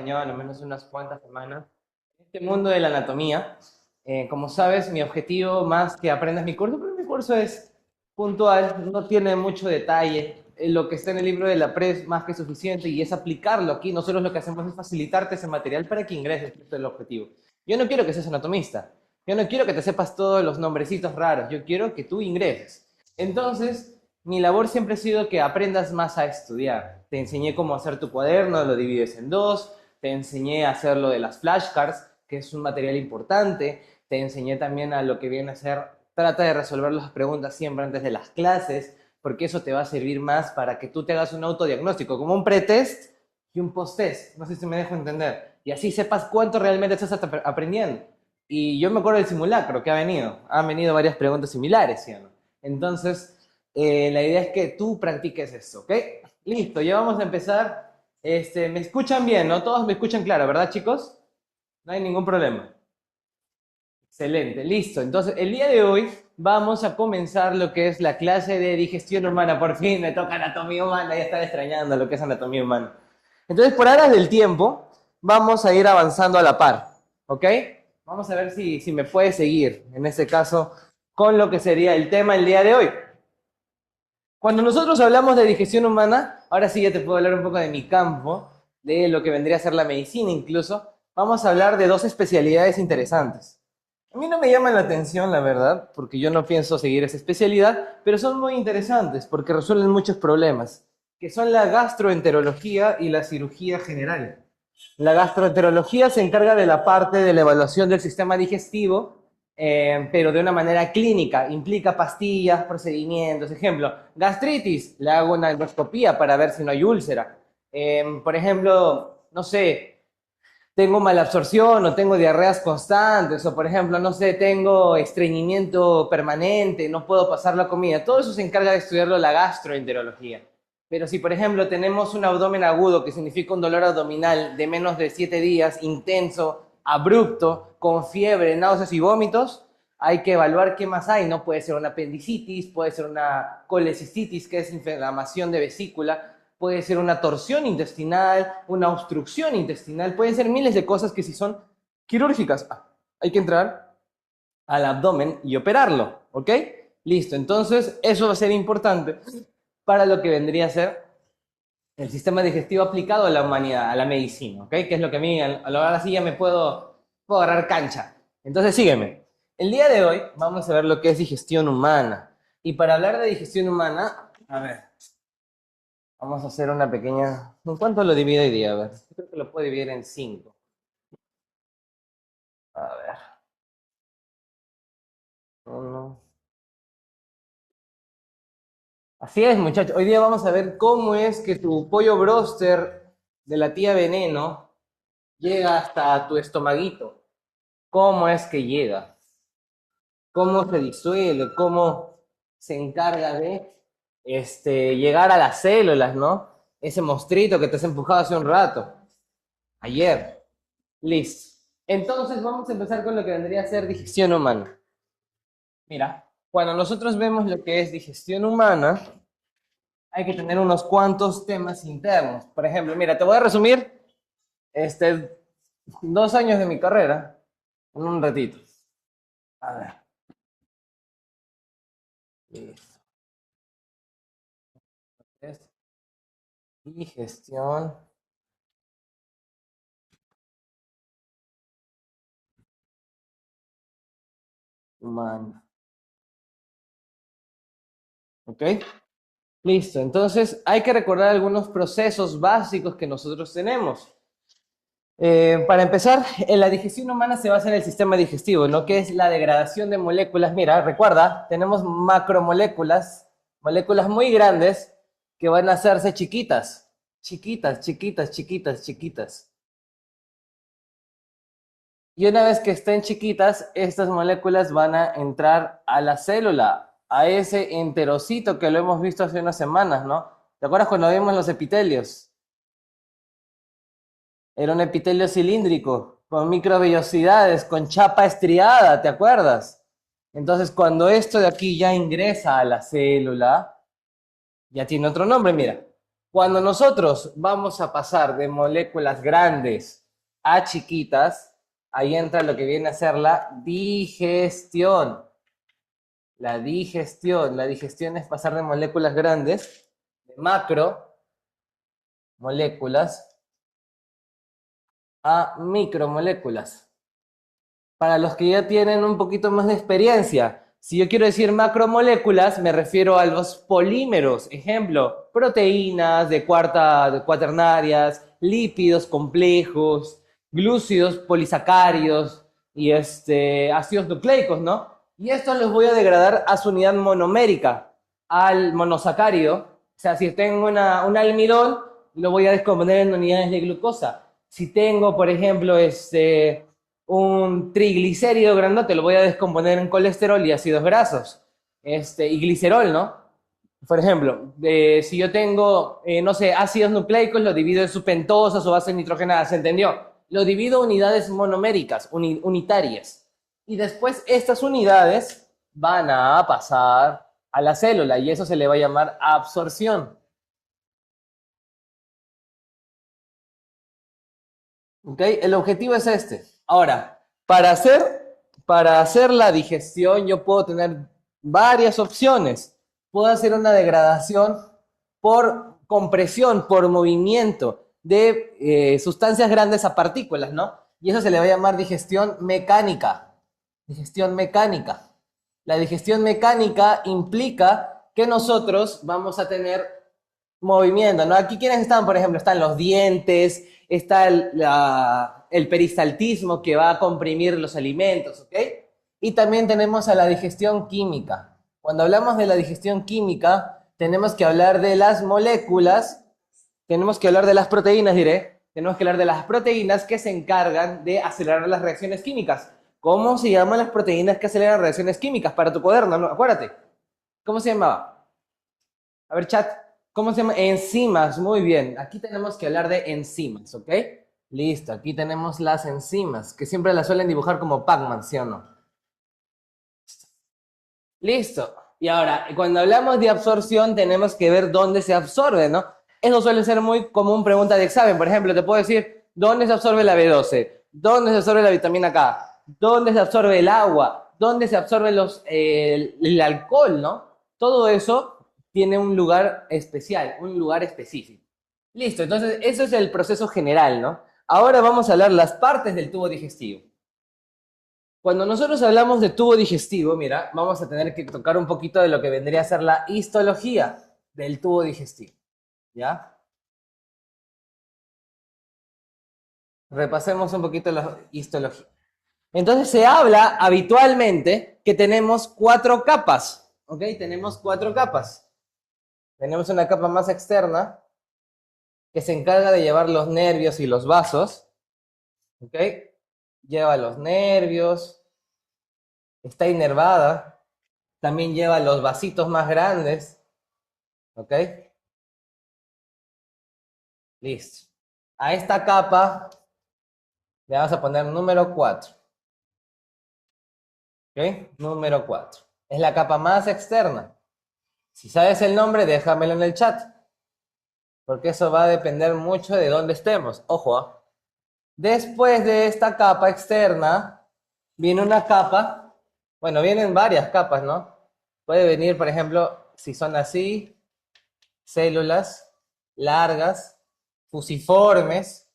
acompañado al menos unas cuantas semanas en este mundo de la anatomía. Como sabes, mi objetivo más que aprendas mi curso, pero mi curso es puntual, no tiene mucho detalle. Lo que está en el libro de la PRE es más que suficiente y es aplicarlo aquí. Nosotros lo que hacemos es facilitarte ese material para que ingreses. Esto es el objetivo. Yo no quiero que seas anatomista. Yo no quiero que te sepas todos los nombrecitos raros. Yo quiero que tú ingreses. Entonces, mi labor siempre ha sido que aprendas más a estudiar. Te enseñé cómo hacer tu cuaderno, lo divides en dos. Te enseñé a hacer lo de las flashcards, que es un material importante. Te enseñé también a lo que viene a ser, trata de resolver las preguntas siempre antes de las clases, porque eso te va a servir más para que tú te hagas un autodiagnóstico, como un pretest y un posttest. No sé si me dejo entender. Y así sepas cuánto realmente estás aprendiendo. Y yo me acuerdo del simulacro que ha venido. Han venido varias preguntas similares, ¿sí o no? Entonces, la idea es que tú practiques esto, ¿ok? Listo, ya vamos a empezar. Me escuchan bien, ¿no? Todos me escuchan claro, ¿verdad, chicos? No hay ningún problema. Excelente, listo. Entonces, el día de hoy vamos a comenzar lo que es la clase de digestión humana. Por fin me toca anatomía humana, ya estaba extrañando lo que es anatomía humana. Entonces, por horas del tiempo, vamos a ir avanzando a la par, ¿ok? Vamos a ver si me puede seguir, en este caso, con lo que sería el tema el día de hoy. Cuando nosotros hablamos de digestión humana, ahora sí ya te puedo hablar un poco de mi campo, de lo que vendría a ser la medicina incluso, vamos a hablar de dos especialidades interesantes. A mí no me llaman la atención, la verdad, porque yo no pienso seguir esa especialidad, pero son muy interesantes porque resuelven muchos problemas, que son la gastroenterología y la cirugía general. La gastroenterología se encarga de la parte de la evaluación del sistema digestivo, pero de una manera clínica. Implica pastillas, procedimientos. Ejemplo, gastritis, le hago una endoscopía para ver si no hay úlcera. Por ejemplo, no sé, tengo malabsorción o tengo diarreas constantes, o por ejemplo, no sé, tengo estreñimiento permanente, no puedo pasar la comida. Todo eso se encarga de estudiarlo la gastroenterología. Pero si, por ejemplo, tenemos un abdomen agudo, que significa un dolor abdominal de menos de 7 días, intenso, abrupto, con fiebre, náuseas y vómitos, hay que evaluar qué más hay. No puede ser una apendicitis, puede ser una colecistitis, que es inflamación de vesícula, puede ser una torsión intestinal, una obstrucción intestinal, pueden ser miles de cosas que si son quirúrgicas, hay que entrar al abdomen y operarlo, ¿ok? Listo, entonces eso va a ser importante para lo que vendría a ser el sistema digestivo aplicado a la humanidad, a la medicina, ¿ok? Que es lo que a mí, a la hora sí ya me puedo agarrar cancha. Entonces sígueme. El día de hoy vamos a ver lo que es digestión humana. Y para hablar de digestión humana, a ver, vamos a hacer una pequeña... ¿En cuánto lo divido hoy día? A ver, yo creo que lo puedo dividir en 5. A ver, uno. Así es, muchachos. Hoy día vamos a ver cómo es que tu pollo broster de la tía Veneno llega hasta tu estomaguito. ¿Cómo es que llega? ¿Cómo se disuelve? ¿Cómo se encarga de llegar a las células, ¿no? Ese monstruito que te has empujado hace un rato, ayer. Listo. Entonces vamos a empezar con lo que vendría a ser digestión humana. Mira, cuando nosotros vemos lo que es digestión humana, hay que tener unos cuantos temas internos. Por ejemplo, mira, te voy a resumir este, 2 años de mi carrera en un ratito. A ver, listo. Es digestión humana. ¿Ok? Listo. Entonces, hay que recordar algunos procesos básicos que nosotros tenemos. Para empezar, en la digestión humana se basa en el sistema digestivo, ¿no? Que es la degradación de moléculas. Mira, recuerda, tenemos macromoléculas, moléculas muy grandes que van a hacerse chiquitas, chiquitas, chiquitas, chiquitas, chiquitas. Y una vez que estén chiquitas, estas moléculas van a entrar a la célula, a ese enterocito que lo hemos visto hace unas semanas, ¿no? ¿Te acuerdas cuando vimos los epitelios? Era un epitelio cilíndrico, con microvellosidades, con chapa estriada, ¿te acuerdas? Entonces, cuando esto de aquí ya ingresa a la célula, ya tiene otro nombre, mira. Cuando nosotros vamos a pasar de moléculas grandes a chiquitas, ahí entra lo que viene a ser la digestión. La digestión. La digestión es pasar de moléculas grandes, de macromoléculas, a micromoléculas. Para los que ya tienen un poquito más de experiencia, si yo quiero decir macromoléculas, me refiero a los polímeros. Ejemplo, proteínas de cuaternarias, lípidos complejos, glúcidos polisacáridos y ácidos nucleicos, ¿no? Y estos los voy a degradar a su unidad monomérica, al monosacárido. O sea, si tengo un almidón, lo voy a descomponer en unidades de glucosa. Si tengo, por ejemplo, un triglicérido grandote, lo voy a descomponer en colesterol y ácidos grasos. Y glicerol, ¿no? Por ejemplo, si yo tengo, no sé, ácidos nucleicos, lo divido en su pentosas o bases nitrogenadas, ¿se entendió? Lo divido en unidades monoméricas, unitarias. Y después estas unidades van a pasar a la célula y eso se le va a llamar absorción. ¿Ok? El objetivo es este. Ahora, para hacer la digestión yo puedo tener varias opciones. Puedo hacer una degradación por compresión, por movimiento de sustancias grandes a partículas, ¿no? Y eso se le va a llamar digestión mecánica. Digestión mecánica. La digestión mecánica implica que nosotros vamos a tener movimiento, ¿no? Aquí, ¿quiénes están? Por ejemplo, están los dientes, está el peristaltismo que va a comprimir los alimentos, ¿ok? Y también tenemos a la digestión química. Cuando hablamos de la digestión química, tenemos que hablar de las moléculas, tenemos que hablar de las proteínas, tenemos que hablar de las proteínas que se encargan de acelerar las reacciones químicas. ¿Cómo se llaman las proteínas que aceleran reacciones químicas? Para tu cuaderno, ¿no? Acuérdate. ¿Cómo se llamaba? A ver, chat. ¿Cómo se llama? Enzimas, muy bien. Aquí tenemos que hablar de enzimas, ¿ok? Listo, aquí tenemos las enzimas, que siempre las suelen dibujar como Pac-Man, ¿sí o no? Listo. Y ahora, cuando hablamos de absorción, tenemos que ver dónde se absorbe, ¿no? Eso suele ser muy común pregunta de examen. Por ejemplo, te puedo decir, ¿dónde se absorbe la B12? ¿Dónde se absorbe la vitamina K? ¿Dónde se absorbe el agua? ¿Dónde se absorbe el alcohol, no? Todo eso tiene un lugar especial, un lugar específico. Listo, entonces eso es el proceso general, ¿no? Ahora vamos a hablar las partes del tubo digestivo. Cuando nosotros hablamos de tubo digestivo, mira, vamos a tener que tocar un poquito de lo que vendría a ser la histología del tubo digestivo, ¿ya? Repasemos un poquito la histología. Entonces se habla habitualmente que tenemos 4 capas, ¿ok? Tenemos 4 capas. Tenemos una capa más externa que se encarga de llevar los nervios y los vasos, ¿ok? Lleva los nervios, está inervada, también lleva los vasitos más grandes, ¿ok? Listo. A esta capa le vamos a poner número 4, ¿ok? Número 4. Es la capa más externa. Si sabes el nombre, déjamelo en el chat, porque eso va a depender mucho de dónde estemos. Ojo, ¿eh? Después de esta capa externa, viene una capa, bueno, vienen varias capas, ¿no? Puede venir, por ejemplo, si son así, células largas, fusiformes,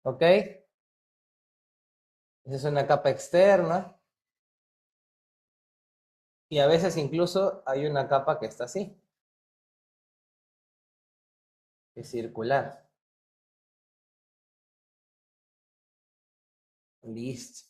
¿ok? Esa es una capa externa. Y a veces incluso hay una capa que está así, que es circular. Listo.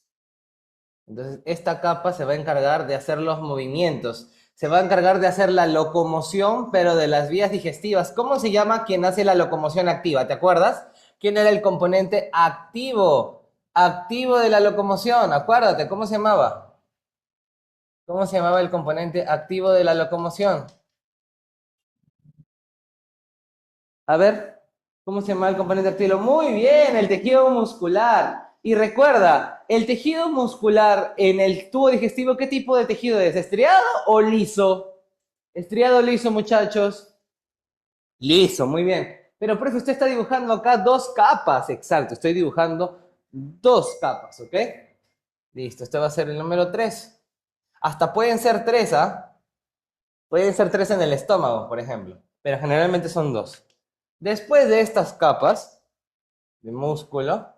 Entonces, esta capa se va a encargar de hacer los movimientos. Se va a encargar de hacer la locomoción, pero de las vías digestivas. ¿Cómo se llama quien hace la locomoción activa? ¿Te acuerdas? ¿Quién era el componente activo? Activo de la locomoción. Acuérdate, ¿cómo se llamaba? ¿Cómo se llamaba el componente activo de la locomoción? A ver, ¿cómo se llama el componente activo? Muy bien, el tejido muscular. Y recuerda, el tejido muscular en el tubo digestivo, ¿qué tipo de tejido es? ¿Estriado o liso? Estriado o liso, muchachos. Listo, muy bien. Pero, profe, usted está dibujando acá dos capas. Exacto, estoy dibujando dos capas, ¿ok? Listo, este va a ser el número 3. Hasta pueden ser tres, ¿ah? Pueden ser tres en el estómago, por ejemplo. Pero generalmente son dos. Después de estas capas de músculo,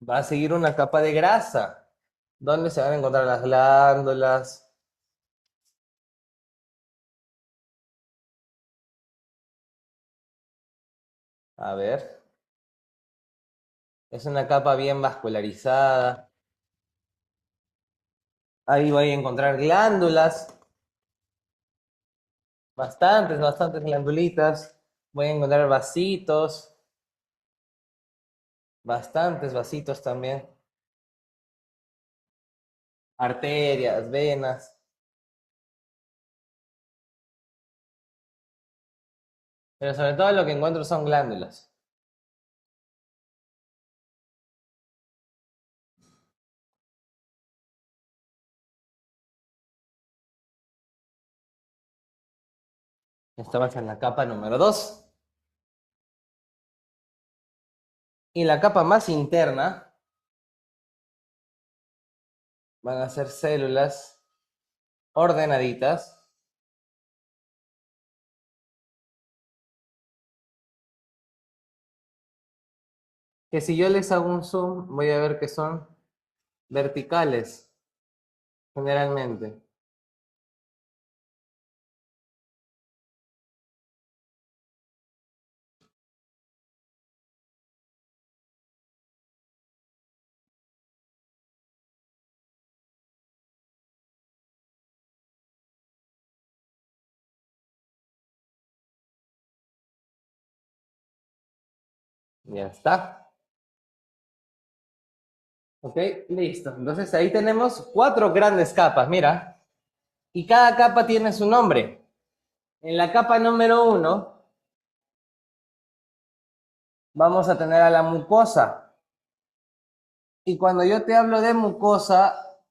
va a seguir una capa de grasa, donde se van a encontrar las glándulas. A ver, es una capa bien vascularizada. Ahí voy a encontrar glándulas, bastantes glandulitas. Voy a encontrar vasitos, bastantes vasitos también. Arterias, venas. Pero sobre todo lo que encuentro son glándulas. Estamos en la capa número 2. Y la capa más interna van a ser células ordenaditas. Que si yo les hago un zoom, voy a ver que son verticales, generalmente. Ya está. Ok, listo. Entonces ahí tenemos cuatro grandes capas, mira. Y cada capa tiene su nombre. En la capa número 1 vamos a tener a la mucosa. Y cuando yo te hablo de mucosa,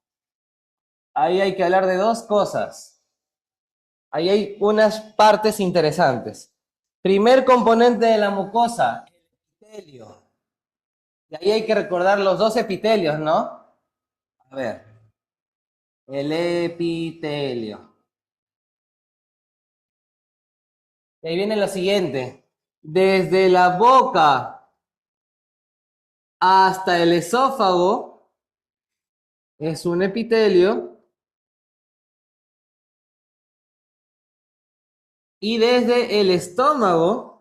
ahí hay que hablar de dos cosas. Ahí hay unas partes interesantes. Primer componente de la mucosa, el epitelio. Y ahí hay que recordar los dos epitelios, ¿no? A ver, el epitelio. Y ahí viene lo siguiente. Desde la boca hasta el esófago es un epitelio. Y desde el estómago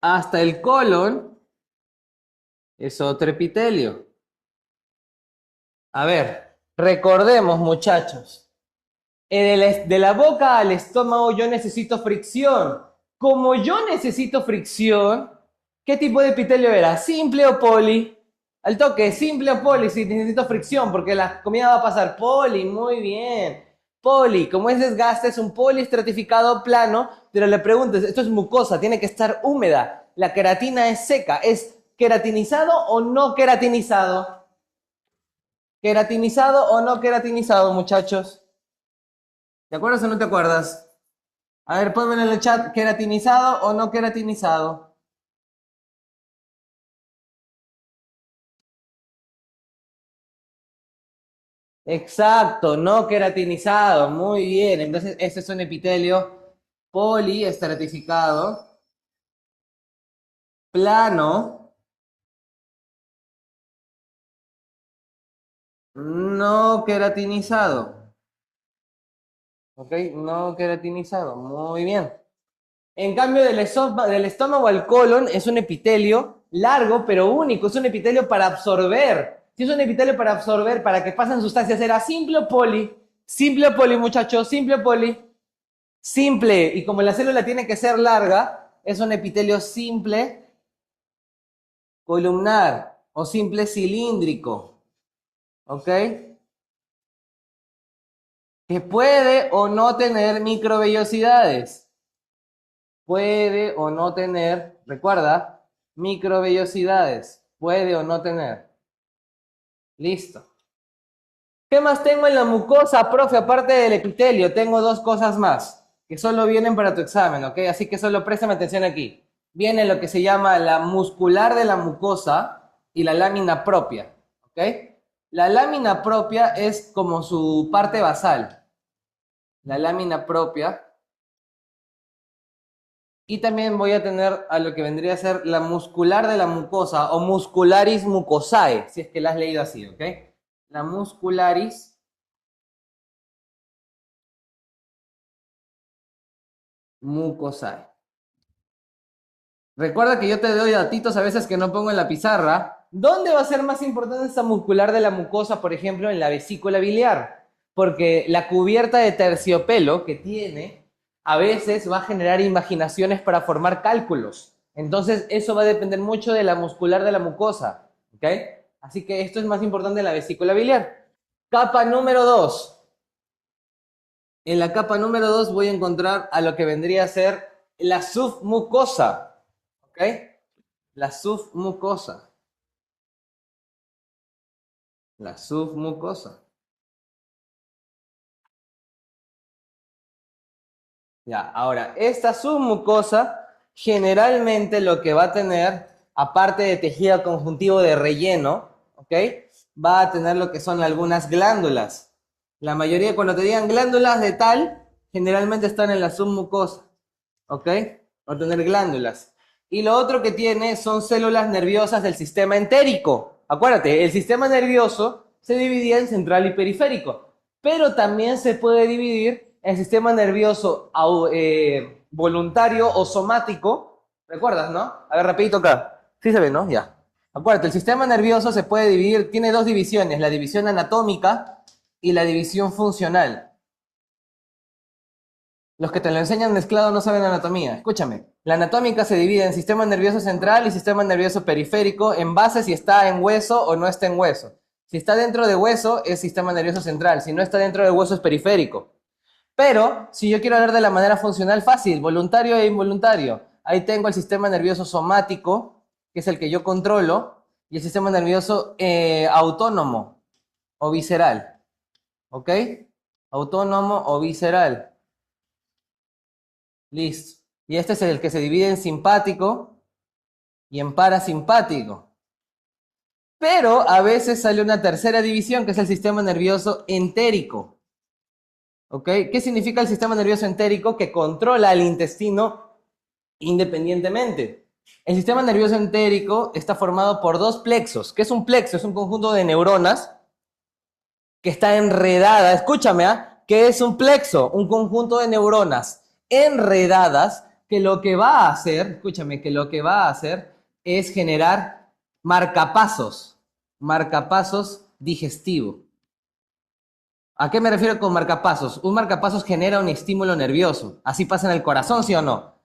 hasta el colon es otro epitelio. A ver, recordemos, muchachos. De la boca al estómago yo necesito fricción. Como yo necesito fricción, ¿qué tipo de epitelio era? ¿Simple o poli? Al toque, simple o poli, si necesito fricción, porque la comida va a pasar poli, muy bien. Poli, como es desgaste, es un poliestratificado plano, pero le preguntas, esto es mucosa, tiene que estar húmeda. La queratina es seca, ¿es queratinizado o no queratinizado? ¿Queratinizado o no queratinizado, muchachos? ¿Te acuerdas o no te acuerdas? A ver, ponme en el chat, ¿queratinizado o no queratinizado? Exacto, no queratinizado. Muy bien. Entonces, este es un epitelio poliestratificado, plano, no queratinizado. ¿Ok? No queratinizado. Muy bien. En cambio, del estómago al colon es un epitelio largo, pero único. Es un epitelio para absorber. Si es un epitelio para absorber, para que pasen sustancias, era simple o poli. Simple o poli, muchachos. Simple o poli. Simple. Y como la célula tiene que ser larga, es un epitelio simple columnar o simple cilíndrico. ¿Ok? Que puede o no tener microvellosidades. Puede o no tener, recuerda, microvellosidades. Puede o no tener. Listo. ¿Qué más tengo en la mucosa, profe? Aparte del epitelio, tengo dos cosas más que solo vienen para tu examen, ¿ok? Así que solo préstame atención aquí. Viene lo que se llama la muscular de la mucosa y la lámina propia, ¿ok? La lámina propia es como su parte basal. La lámina propia. Y también voy a tener a lo que vendría a ser la muscular de la mucosa o muscularis mucosae, si es que la has leído así, ¿ok? La muscularis mucosae. Recuerda que yo te doy datitos a veces que no pongo en la pizarra. ¿Dónde va a ser más importante esta muscular de la mucosa, por ejemplo, en la vesícula biliar? Porque la cubierta de terciopelo que tiene a veces va a generar imaginaciones para formar cálculos. Entonces, eso va a depender mucho de la muscular de la mucosa. ¿Ok? Así que esto es más importante en la vesícula biliar. Capa número 2. En la capa número 2 voy a encontrar a lo que vendría a ser la submucosa. ¿Ok? La submucosa. La submucosa. Ya, ahora, esta submucosa generalmente lo que va a tener, aparte de tejido conjuntivo de relleno, ¿ok? Va a tener lo que son algunas glándulas. La mayoría, cuando te digan glándulas de tal, generalmente están en la submucosa, ¿ok? Va a tener glándulas. Y lo otro que tiene son células nerviosas del sistema entérico. Acuérdate, el sistema nervioso se dividía en central y periférico, pero también se puede dividir en sistema nervioso voluntario o somático. ¿Recuerdas, no? A ver, rapidito acá. Sí se ve, ¿no? Ya. Acuérdate, el sistema nervioso se puede dividir, tiene dos divisiones, la división anatómica y la división funcional. Los que te lo enseñan mezclado no saben anatomía. Escúchame. La anatómica se divide en sistema nervioso central y sistema nervioso periférico en base si está en hueso o no está en hueso. Si está dentro de hueso es sistema nervioso central. Si no está dentro de hueso es periférico. Pero si yo quiero hablar de la manera funcional, fácil, voluntario e involuntario. Ahí tengo el sistema nervioso somático, que es el que yo controlo, y el sistema nervioso autónomo o visceral. ¿Ok? Autónomo o visceral. Listo. Y este es el que se divide en simpático y en parasimpático. Pero a veces sale una tercera división, que es el sistema nervioso entérico. ¿Ok? ¿Qué significa el sistema nervioso entérico? Que controla el intestino independientemente. El sistema nervioso entérico está formado por dos plexos. ¿Qué es un plexo? Es un conjunto de neuronas que está enredada. Escúchame, ¿ah? ¿Qué es un plexo? Un conjunto de neuronas enredadas que lo que va a hacer, escúchame, que lo que va a hacer es generar marcapasos digestivo. ¿A qué me refiero con marcapasos? Un marcapasos genera un estímulo nervioso. Así pasa en el corazón, ¿sí o no?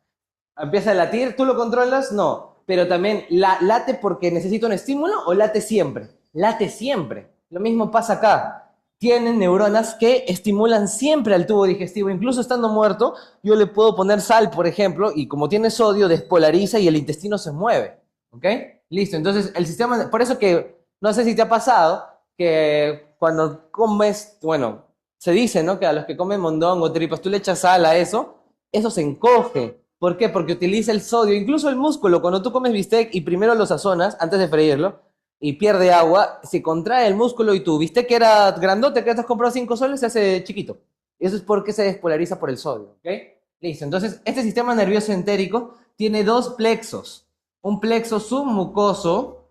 Empieza a latir, ¿tú lo controlas? No. Pero también, ¿late porque necesita un estímulo o late siempre? Late siempre. Lo mismo pasa acá. Tienen neuronas que estimulan siempre al tubo digestivo, incluso estando muerto, yo le puedo poner sal, por ejemplo, y como tiene sodio, despolariza y el intestino se mueve. ¿Ok? Listo. Entonces, el sistema, por eso que, no sé si te ha pasado, que cuando comes, bueno, se dice, ¿no? Que a los que comen mondongo, tripas, tú le echas sal a eso se encoge. ¿Por qué? Porque utiliza el sodio, incluso el músculo. Cuando tú comes bistec y primero lo sazonas antes de freírlo y pierde agua, se contrae el músculo y tu bistec que era grandote, que te has comprado 5 soles, se hace chiquito. Eso es porque se despolariza por el sodio. ¿Ok? Listo. Entonces, este sistema nervioso entérico tiene dos plexos. Un plexo submucoso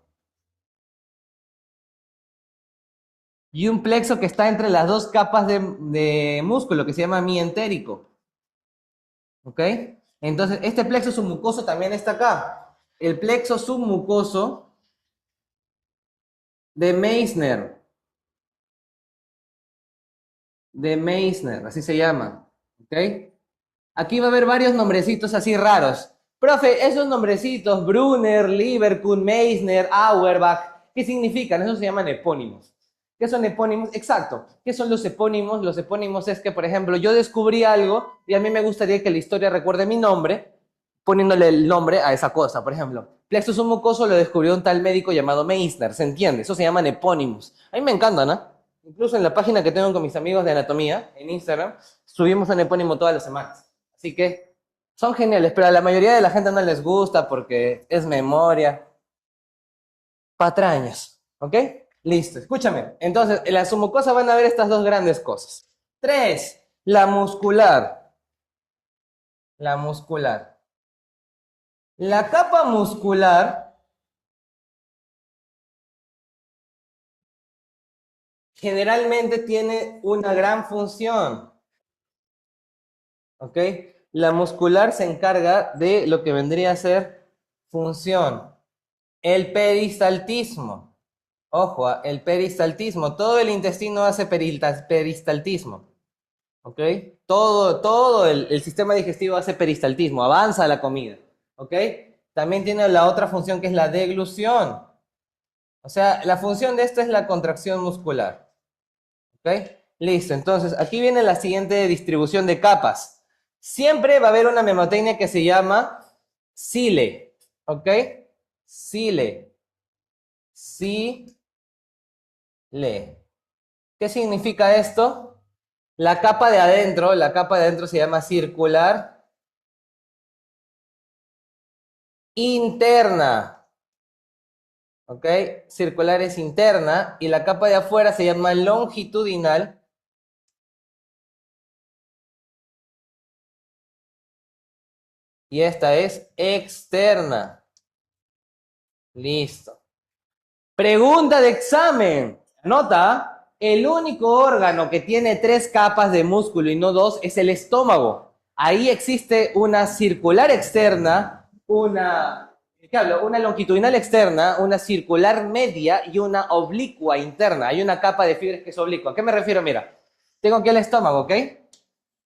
y un plexo que está entre las dos capas de músculo, que se llama mientérico. ¿Ok? Entonces, este plexo submucoso también está acá. El plexo submucoso de Meissner. De Meissner, así se llama. ¿Ok? Aquí va a haber varios nombrecitos así raros. Profe, esos nombrecitos, Brunner, Lieberkühn, Meissner, Auerbach, ¿qué significan? Esos se llaman epónimos. ¿Qué son epónimos? Exacto. ¿Qué son los epónimos? Los epónimos es que, por ejemplo, yo descubrí algo y a mí me gustaría que la historia recuerde mi nombre, poniéndole el nombre a esa cosa. Por ejemplo, plexo submucoso lo descubrió un tal médico llamado Meissner, ¿se entiende? Eso se llaman epónimos. A mí me encantan, ¿no? Incluso en la página que tengo con mis amigos de anatomía, en Instagram, subimos un epónimo todas las semanas. Así que son geniales, pero a la mayoría de la gente no les gusta porque es memoria. Patrañas, ¿ok? Listo, escúchame. Entonces, en la submucosa van a ver estas dos grandes cosas. Tres, la muscular. La muscular. La capa muscular generalmente tiene una gran función, ¿ok? La muscular se encarga de lo que vendría a ser función. El peristaltismo. Ojo, el peristaltismo. Todo el intestino hace peristaltismo. ¿Ok? Todo el sistema digestivo hace peristaltismo, avanza la comida. ¿Ok? También tiene la otra función que es la deglución. O sea, la función de esto es la contracción muscular. ¿Ok? Listo, entonces aquí viene la siguiente distribución de capas. Siempre va a haber una memotecnia que se llama cile. ¿Ok? Cile. Cile. ¿Qué significa esto? La capa de adentro se llama circular interna. ¿Ok? Circular es interna y la capa de afuera se llama longitudinal. Y esta es externa. Listo. Pregunta de examen. Nota, el único órgano que tiene 3 capas de músculo y no 2 es el estómago. Ahí existe una circular externa, ¿qué hablo? Una longitudinal externa, una circular media y una oblicua interna. Hay una capa de fibras que es oblicua. ¿A qué me refiero? Mira, tengo aquí el estómago, ¿ok?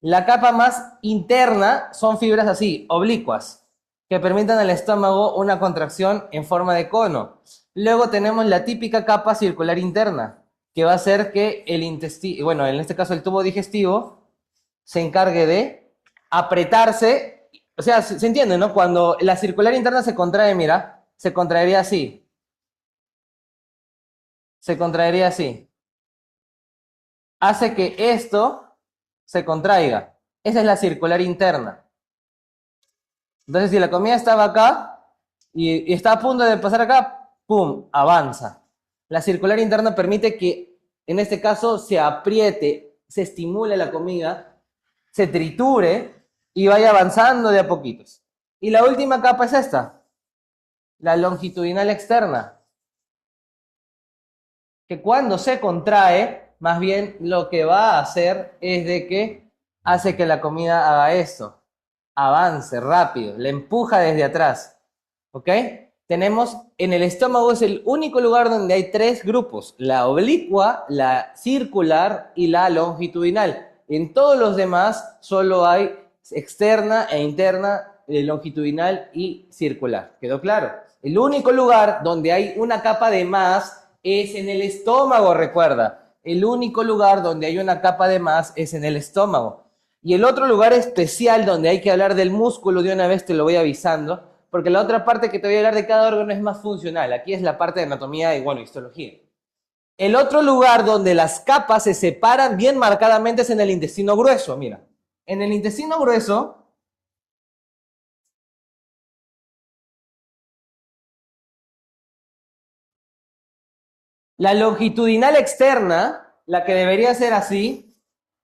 La capa más interna son fibras así, oblicuas, que permiten al estómago una contracción en forma de cono. Luego tenemos la típica capa circular interna, que va a hacer que el intestino, bueno, en este caso el tubo digestivo, se encargue de apretarse. O sea, se entiende, ¿no? Cuando la circular interna se contrae, mira, se contraería así. Se contraería así. Hace que esto se contraiga. Esa es la circular interna. Entonces, si la comida estaba acá y está a punto de pasar acá, ¡pum!, avanza. La circular interna permite que, en este caso, se apriete, se estimule la comida, se triture y vaya avanzando de a poquitos. Y la última capa es esta, la longitudinal externa, que cuando se contrae, más bien lo que va a hacer es de que hace que la comida haga esto, avance rápido, le empuja desde atrás. ¿Ok? Tenemos, en el estómago es el único lugar donde hay 3 grupos, la oblicua, la circular y la longitudinal. En todos los demás solo hay externa e interna, longitudinal y circular. ¿Quedó claro? El único lugar donde hay una capa de más es en el estómago, recuerda. El único lugar donde hay una capa de más es en el estómago. Y el otro lugar especial donde hay que hablar del músculo, de una vez te lo voy avisando, porque la otra parte que te voy a hablar de cada órgano es más funcional. Aquí es la parte de anatomía y, bueno, histología. El otro lugar donde las capas se separan bien marcadamente es en el intestino grueso. Mira, en el intestino grueso, la longitudinal externa, la que debería ser así,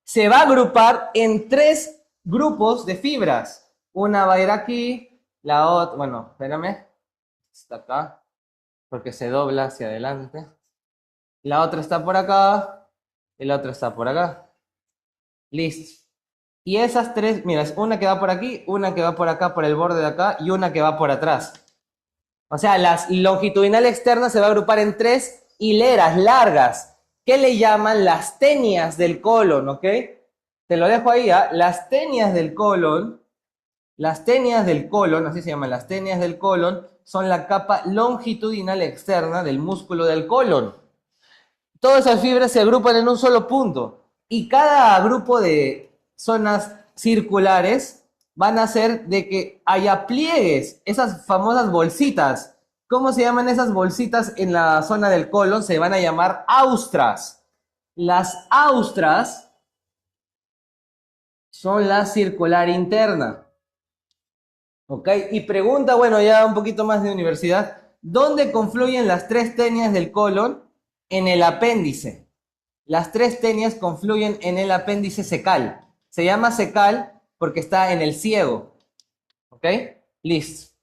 se va a agrupar en 3 grupos de fibras. Una va a ir aquí, la otra, bueno, espérame, está acá, porque se dobla hacia adelante. La otra está por acá, y la otra está por acá. Listo. Y esas 3, mira, es una que va por aquí, una que va por acá, por el borde de acá, y una que va por atrás. O sea, la longitudinal externa se va a agrupar en 3 hileras largas, que le llaman las tenias del colon, ¿ok? Te lo dejo ahí, ¿ah? Las tenias del colon, así se llaman, las tenias del colon, son la capa longitudinal externa del músculo del colon. Todas esas fibras se agrupan en un solo punto y cada grupo de zonas circulares van a hacer de que haya pliegues, esas famosas bolsitas. ¿Cómo se llaman esas bolsitas en la zona del colon? Se van a llamar austras. Las austras son la circular interna. ¿Ok? Y pregunta, bueno, ya un poquito más de universidad. ¿Dónde confluyen las tres tenias del colon? En el apéndice. Las tres tenias confluyen en el apéndice secal. Se llama secal porque está en el ciego. ¿Ok? Listo.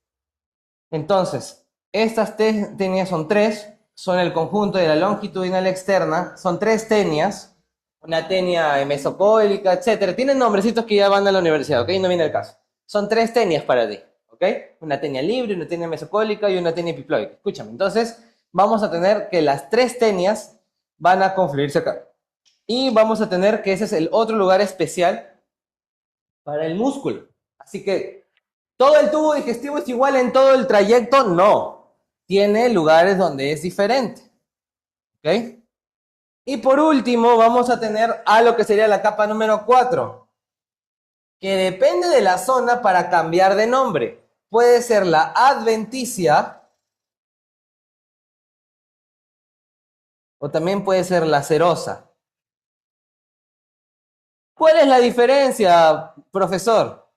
Entonces, estas tenias son tres, son el conjunto de la longitudinal externa, son tres tenias, una tenia mesocólica, etcétera. Tienen nombrecitos que ya van a la universidad, ¿ok? No viene el caso. Son tres tenias para ti, ¿ok? Una tenia libre, una tenia mesocólica y una tenia epiploica. Escúchame, entonces vamos a tener que las tres tenias van a confluirse acá. Y vamos a tener que ese es el otro lugar especial para el músculo. Así que ¿todo el tubo digestivo es igual en todo el trayecto? No. Tiene lugares donde es diferente. ¿Ok? Y por último, vamos a tener a lo que sería la capa número 4, que depende de la zona para cambiar de nombre. Puede ser la adventicia o también puede ser la serosa. ¿Cuál es la diferencia, profesor?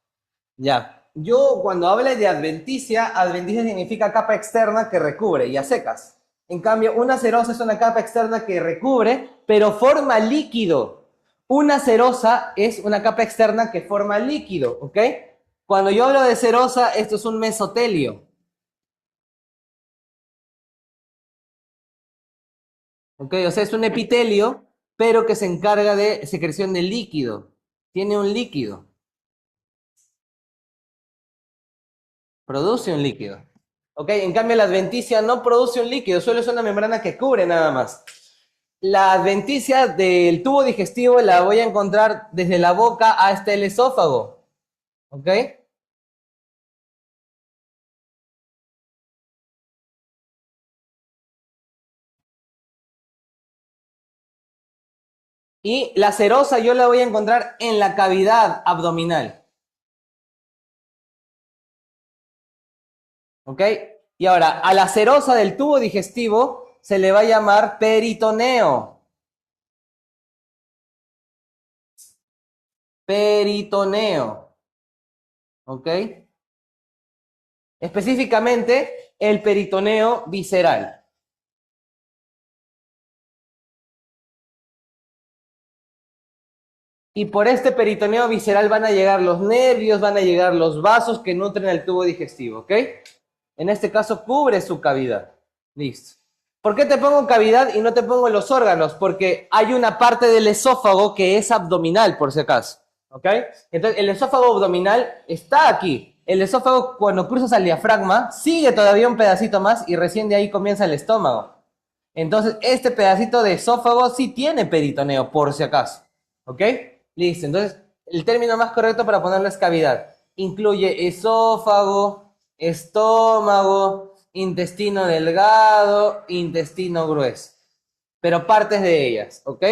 Ya. Yo cuando hablo de adventicia, adventicia significa capa externa que recubre y a secas. En cambio, una cerosa es una capa externa que recubre, pero forma líquido. Una cerosa es una capa externa que forma líquido, ¿ok? Cuando yo hablo de cerosa, esto es un mesotelio, ¿ok? O sea, es un epitelio, pero que se encarga de secreción de líquido. Tiene un líquido, produce un líquido. ¿Ok? En cambio, la adventicia no produce un líquido, solo es una membrana que cubre nada más. La adventicia del tubo digestivo la voy a encontrar desde la boca hasta el esófago. ¿Ok? Y la serosa yo la voy a encontrar en la cavidad abdominal. ¿Ok? Y ahora, a la serosa del tubo digestivo se le va a llamar peritoneo. Peritoneo. ¿Ok? Específicamente el peritoneo visceral. Y por este peritoneo visceral van a llegar los nervios, van a llegar los vasos que nutren el tubo digestivo, ¿ok? En este caso cubre su cavidad. Listo. ¿Por qué te pongo cavidad y no te pongo los órganos? Porque hay una parte del esófago que es abdominal, por si acaso, ¿ok? Entonces, el esófago abdominal está aquí. El esófago, cuando cruzas al diafragma, sigue todavía un pedacito más y recién de ahí comienza el estómago. Entonces, este pedacito de esófago sí tiene peritoneo, por si acaso. ¿Ok? Listo. Entonces, el término más correcto para ponerlo es cavidad. Incluye esófago, estómago, intestino delgado, intestino grueso. Pero partes de ellas. ¿Ok?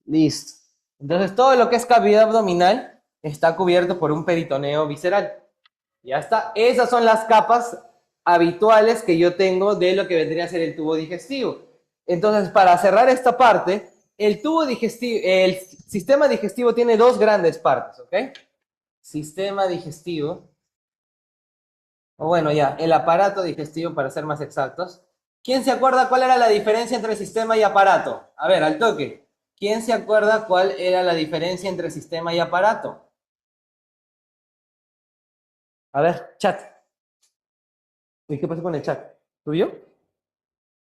Listo. Entonces, todo lo que es cavidad abdominal está cubierto por un peritoneo visceral. Ya está. Esas son las capas habituales que yo tengo de lo que vendría a ser el tubo digestivo. Entonces, para cerrar esta parte, el tubo digestivo, el sistema digestivo tiene dos grandes partes, ¿ok? Sistema digestivo, o bueno, ya, el aparato digestivo para ser más exactos. ¿Quién se acuerda cuál era la diferencia entre sistema y aparato? A ver, al toque. ¿Quién se acuerda cuál era la diferencia entre sistema y aparato? A ver, chat. Uy, ¿qué pasó con el chat? ¿Subió?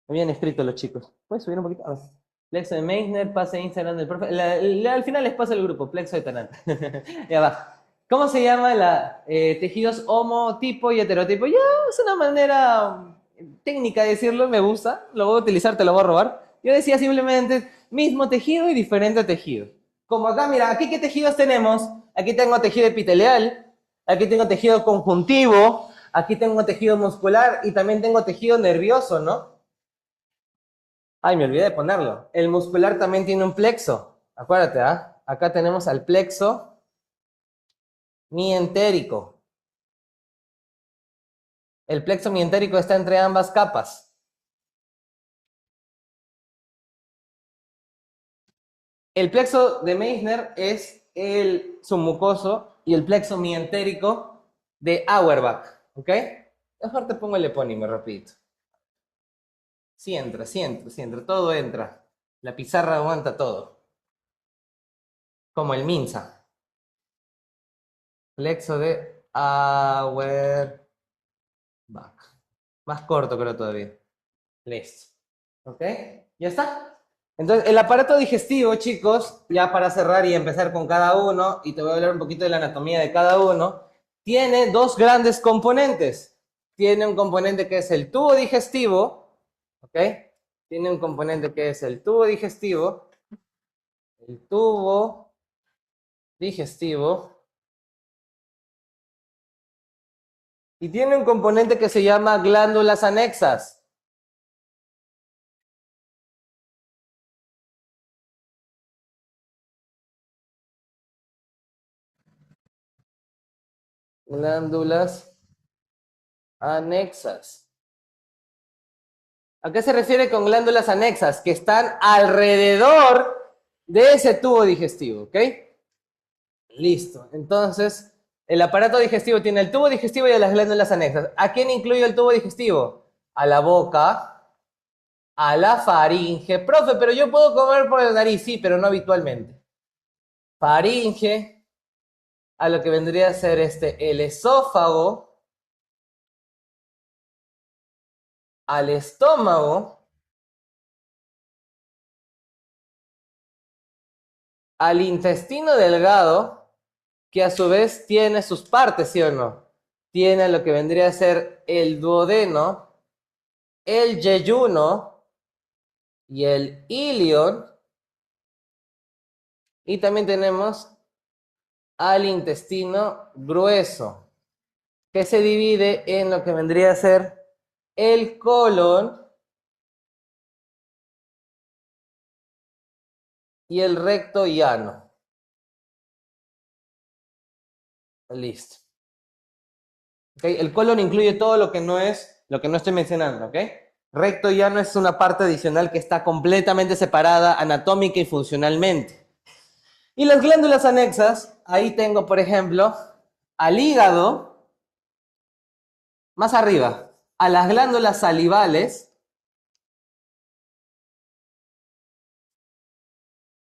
Habían escrito los chicos. ¿Puedes subir un poquito? A ver. Plexo de Meissner, pase Instagram del profe. Al final les pasa el grupo, Plexo de Tanat. Ya va. ¿Cómo se llama la tejidos homotipo y heterotipo? Ya, es una manera técnica de decirlo, me gusta. Lo voy a utilizar, te lo voy a robar. Yo decía simplemente mismo tejido y diferente tejido. Como acá, mira, aquí qué tejidos tenemos. Aquí tengo tejido epitelial, aquí tengo tejido conjuntivo, aquí tengo tejido muscular y también tengo tejido nervioso, ¿no? Ay, me olvidé de ponerlo. El muscular también tiene un plexo. Acuérdate, ¿ah? Acá tenemos al plexo mientérico. El plexo mientérico está entre ambas capas. El plexo de Meissner es el submucoso y el plexo mientérico de Auerbach, ¿ok? Mejor te pongo el epónimo, repito. Sí entra, sí entra, sí entra, todo entra. La pizarra aguanta todo. Como el Minza. Plexo de Auerbach. Más corto creo todavía. Listo. ¿Ok? ¿Ya está? Entonces, el aparato digestivo, chicos, ya para cerrar y empezar con cada uno, y te voy a hablar un poquito de la anatomía de cada uno, tiene dos grandes componentes. Tiene un componente que es el tubo digestivo, ¿ok? Tiene un componente que es el tubo digestivo, el tubo digestivo, y tiene un componente que se llama glándulas anexas. Glándulas anexas. ¿A qué se refiere con glándulas anexas? Que están alrededor de ese tubo digestivo, ¿ok? Listo. Entonces, el aparato digestivo tiene el tubo digestivo y las glándulas anexas. ¿A quién incluye el tubo digestivo? A la boca, a la faringe. Profe, pero yo puedo comer por la nariz, sí, pero no habitualmente. Faringe, a lo que vendría a ser el esófago, al estómago, al intestino delgado, que a su vez tiene sus partes, ¿sí o no? Tiene lo que vendría a ser el duodeno, el yeyuno y el ilion. Y también tenemos al intestino grueso, que se divide en lo que vendría a ser el colon y el recto llano. Listo. ¿Okay? El colon incluye todo lo que no estoy mencionando, ¿ok? Recto llano es una parte adicional que está completamente separada anatómica y funcionalmente. Y las glándulas anexas, ahí tengo, por ejemplo, al hígado, más arriba, a las glándulas salivales,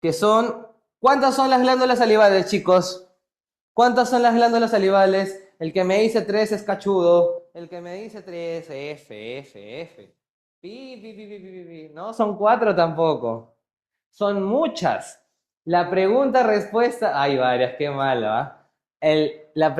que son, ¿cuántas son las glándulas salivales, chicos? ¿Cuántas son las glándulas salivales? El que me dice 3 es cachudo, el que me dice 3, F. Pi. No, son 4 tampoco. Son muchas. La pregunta-respuesta, hay varias, qué malo, ¿ah? La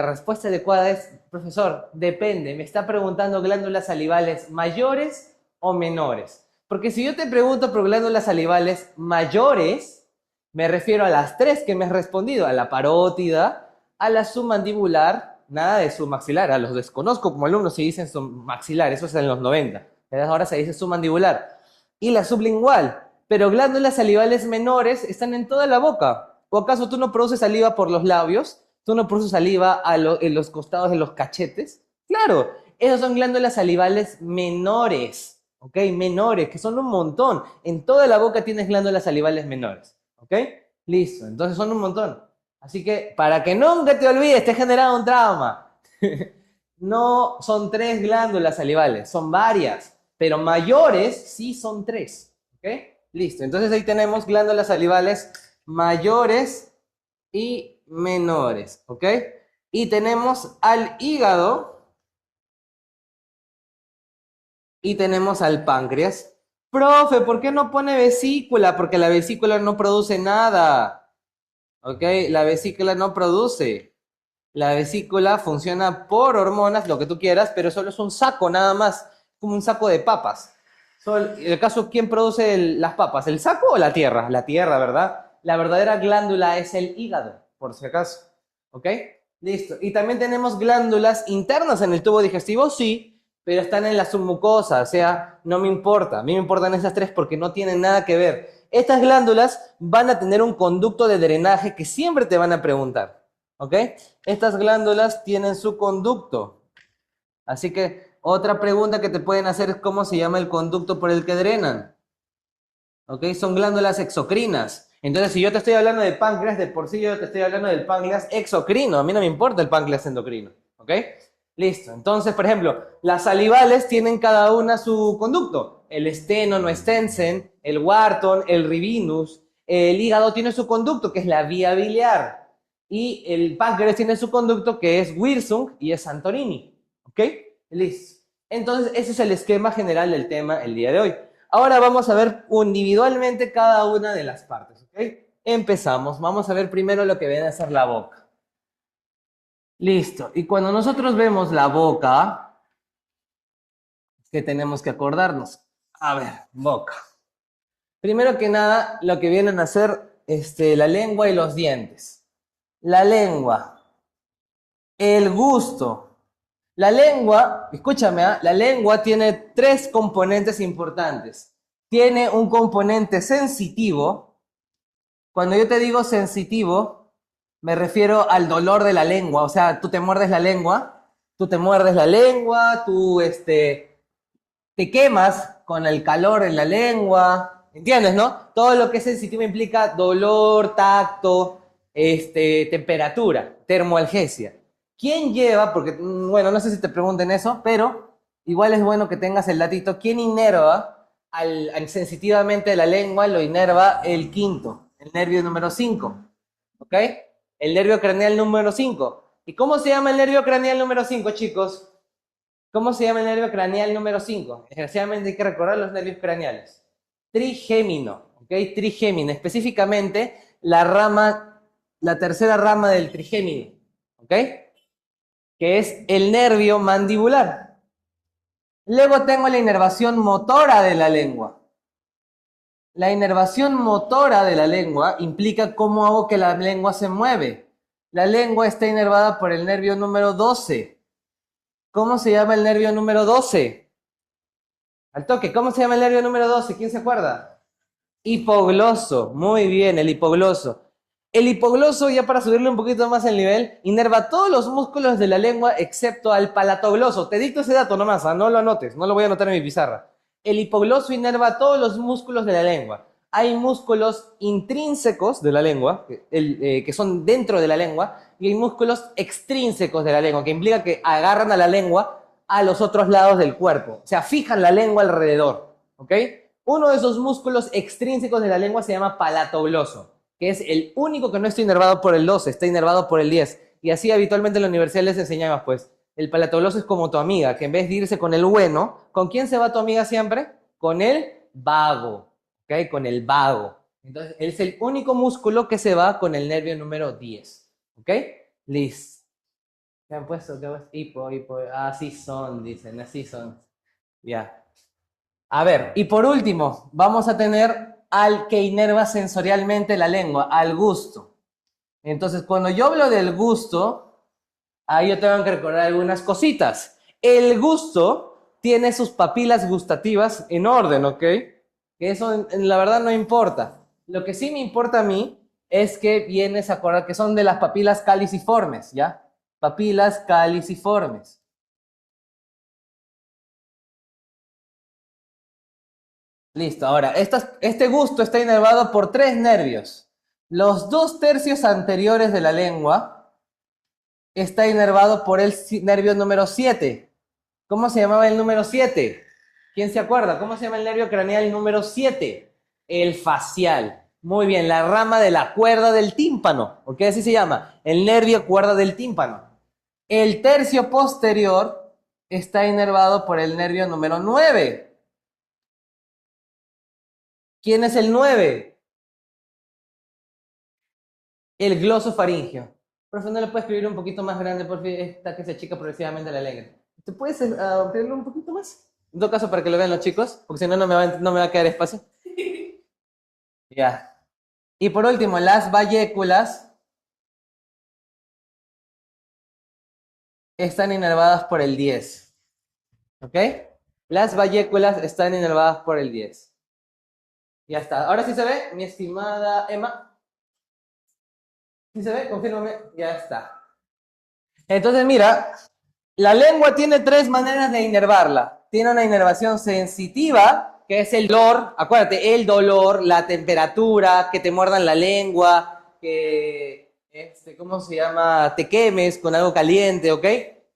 respuesta adecuada es, profesor, depende, me está preguntando glándulas salivales mayores o menores. Porque si yo te pregunto por glándulas salivales mayores, me refiero a las tres que me has respondido, a la parótida, a la submandibular, nada de submaxilar, a los desconozco como alumnos si dicen submaxilar, eso es en los 90, ahora se dice submandibular, y la sublingual, pero glándulas salivales menores están en toda la boca. ¿O acaso tú no produces saliva por los labios? ¿Tú no produces saliva en los costados de los cachetes? Claro, esas son glándulas salivales menores, ¿ok? Menores, que son un montón. En toda la boca tienes glándulas salivales menores, ¿ok? Listo, entonces son un montón. Así que para que nunca te olvides, te he generado un trauma. No son 3 glándulas salivales, son varias, pero mayores sí son 3, ¿ok? Listo, entonces ahí tenemos glándulas salivales mayores y menores, ¿ok? Y tenemos al hígado y tenemos al páncreas. Profe, ¿por qué no pone vesícula? Porque la vesícula no produce nada, ¿ok? La vesícula no produce. La vesícula funciona por hormonas, lo que tú quieras, pero solo es un saco nada más, como un saco de papas. En el caso, ¿quién produce las papas? ¿El saco o la tierra? La tierra, ¿verdad? La verdadera glándula es el hígado, por si acaso. ¿Ok? Listo. Y también tenemos glándulas internas en el tubo digestivo, sí, pero están en la submucosa, o sea, no me importa. A mí me importan esas tres porque no tienen nada que ver. Estas glándulas van a tener un conducto de drenaje que siempre te van a preguntar. ¿Ok? Estas glándulas tienen su conducto. Así que otra pregunta que te pueden hacer es cómo se llama el conducto por el que drenan. ¿ok? Son glándulas exocrinas. Entonces, si yo te estoy hablando de páncreas, de por sí yo te estoy hablando del páncreas exocrino. A mí no me importa el páncreas endocrino, ¿ok? Listo. Entonces, por ejemplo, las salivales tienen cada una su conducto. El stenonoestensen, el Wharton, el Rivinus. El hígado tiene su conducto, que es la vía biliar. Y el páncreas tiene su conducto, que es Wirsung y es Santorini, ¿ok? Listo. Entonces, ese es el esquema general del tema el día de hoy. Ahora vamos a ver individualmente cada una de las partes, ¿ok? Empezamos. Vamos a ver primero lo que viene a ser la boca. Listo. Y cuando nosotros vemos la boca, ¿qué tenemos que acordarnos? A ver, boca. Primero que nada, lo que vienen a ser la lengua y los dientes. La lengua, el gusto. La lengua, escúchame, la lengua tiene tres componentes importantes. Tiene un componente sensitivo. Cuando yo te digo sensitivo, me refiero al dolor de la lengua. O sea, tú te muerdes la lengua, te quemas con el calor en la lengua. ¿Entiendes, no? Todo lo que es sensitivo implica dolor, tacto, temperatura, termoalgesia. ¿Quién lleva? Porque, bueno, no sé si te pregunten eso, pero igual es bueno que tengas el datito. ¿Quién inerva sensitivamente la lengua? Lo inerva el quinto, el nervio número 5. ¿Ok? El nervio craneal número 5. ¿Y cómo se llama el nervio craneal número 5, chicos? ¿Cómo se llama el nervio craneal número 5? Desgraciadamente hay que recordar los nervios craneales. Trigémino, ¿ok? Trigémino, específicamente la tercera rama del trigémino, ¿ok? Que es el nervio mandibular. Luego tengo la inervación motora de la lengua. La inervación motora de la lengua implica cómo hago que la lengua se mueve. La lengua está inervada por el nervio número 12. ¿Cómo se llama el nervio número 12? Al toque, ¿cómo se llama el nervio número 12? ¿Quién se acuerda? Hipogloso, muy bien, el hipogloso. El hipogloso, ya para subirle un poquito más el nivel, inerva todos los músculos de la lengua excepto al palatogloso. Te dicto ese dato nomás, no lo anotes, no lo voy a anotar en mi pizarra. El hipogloso inerva todos los músculos de la lengua. Hay músculos intrínsecos de la lengua, que son dentro de la lengua, y hay músculos extrínsecos de la lengua, que implica que agarran a la lengua a los otros lados del cuerpo. O sea, fijan la lengua alrededor, ¿ok? Uno de esos músculos extrínsecos de la lengua se llama palatogloso, que es el único que no está inervado por el 12, está inervado por el 10. Y así habitualmente en la universidad les enseñamos, pues, el palatogloso es como tu amiga, que en vez de irse con el bueno, ¿con quién se va tu amiga siempre? Con el vago, ¿ok? Con el vago. Entonces, él es el único músculo que se va con el nervio número 10, ¿ok? Listo. ¿Qué han puesto? ¿Qué han puesto? Hipo. Así son, dicen, así son. Ya. A ver, y por último, vamos a tener al que inerva sensorialmente la lengua, al gusto. Entonces, cuando yo hablo del gusto, ahí yo tengo que recordar algunas cositas. El gusto tiene sus papilas gustativas en orden, ¿ok? Que eso en la verdad no importa. Lo que sí me importa a mí es que vienes a acordar que son de las papilas caliciformes, ¿ya? Papilas caliciformes. Listo, ahora, este gusto está inervado por tres nervios. Los 2/3 anteriores de la lengua está inervado por el nervio número 7. ¿Cómo se llamaba el número 7? ¿Quién se acuerda? ¿Cómo se llama el nervio craneal número 7? El facial. Muy bien, la rama de la cuerda del tímpano, ¿ok? Así se llama, el nervio cuerda del tímpano. El tercio posterior está inervado por el nervio número 9. ¿Quién es el 9? El glosofaringeo. Profe, ¿no le puede escribir un poquito más grande, por favor? Esta que se achica progresivamente la lengua. ¿Te puedes ampliarlo un poquito más? En todo caso, para que lo vean los chicos, porque si no, no me va a quedar espacio. Ya. Y por último, las valléculas están inervadas por el 10. ¿Ok? Las valléculas están inervadas por el 10. Ya está. Ahora sí se ve, mi estimada Emma. ¿Sí se ve? Confírmame. Ya está. Entonces, mira, la lengua tiene tres maneras de inervarla. Tiene una inervación sensitiva, que es el dolor, acuérdate, el dolor, la temperatura, que te muerdan la lengua, que, ¿cómo se llama? Te quemes con algo caliente, ¿ok?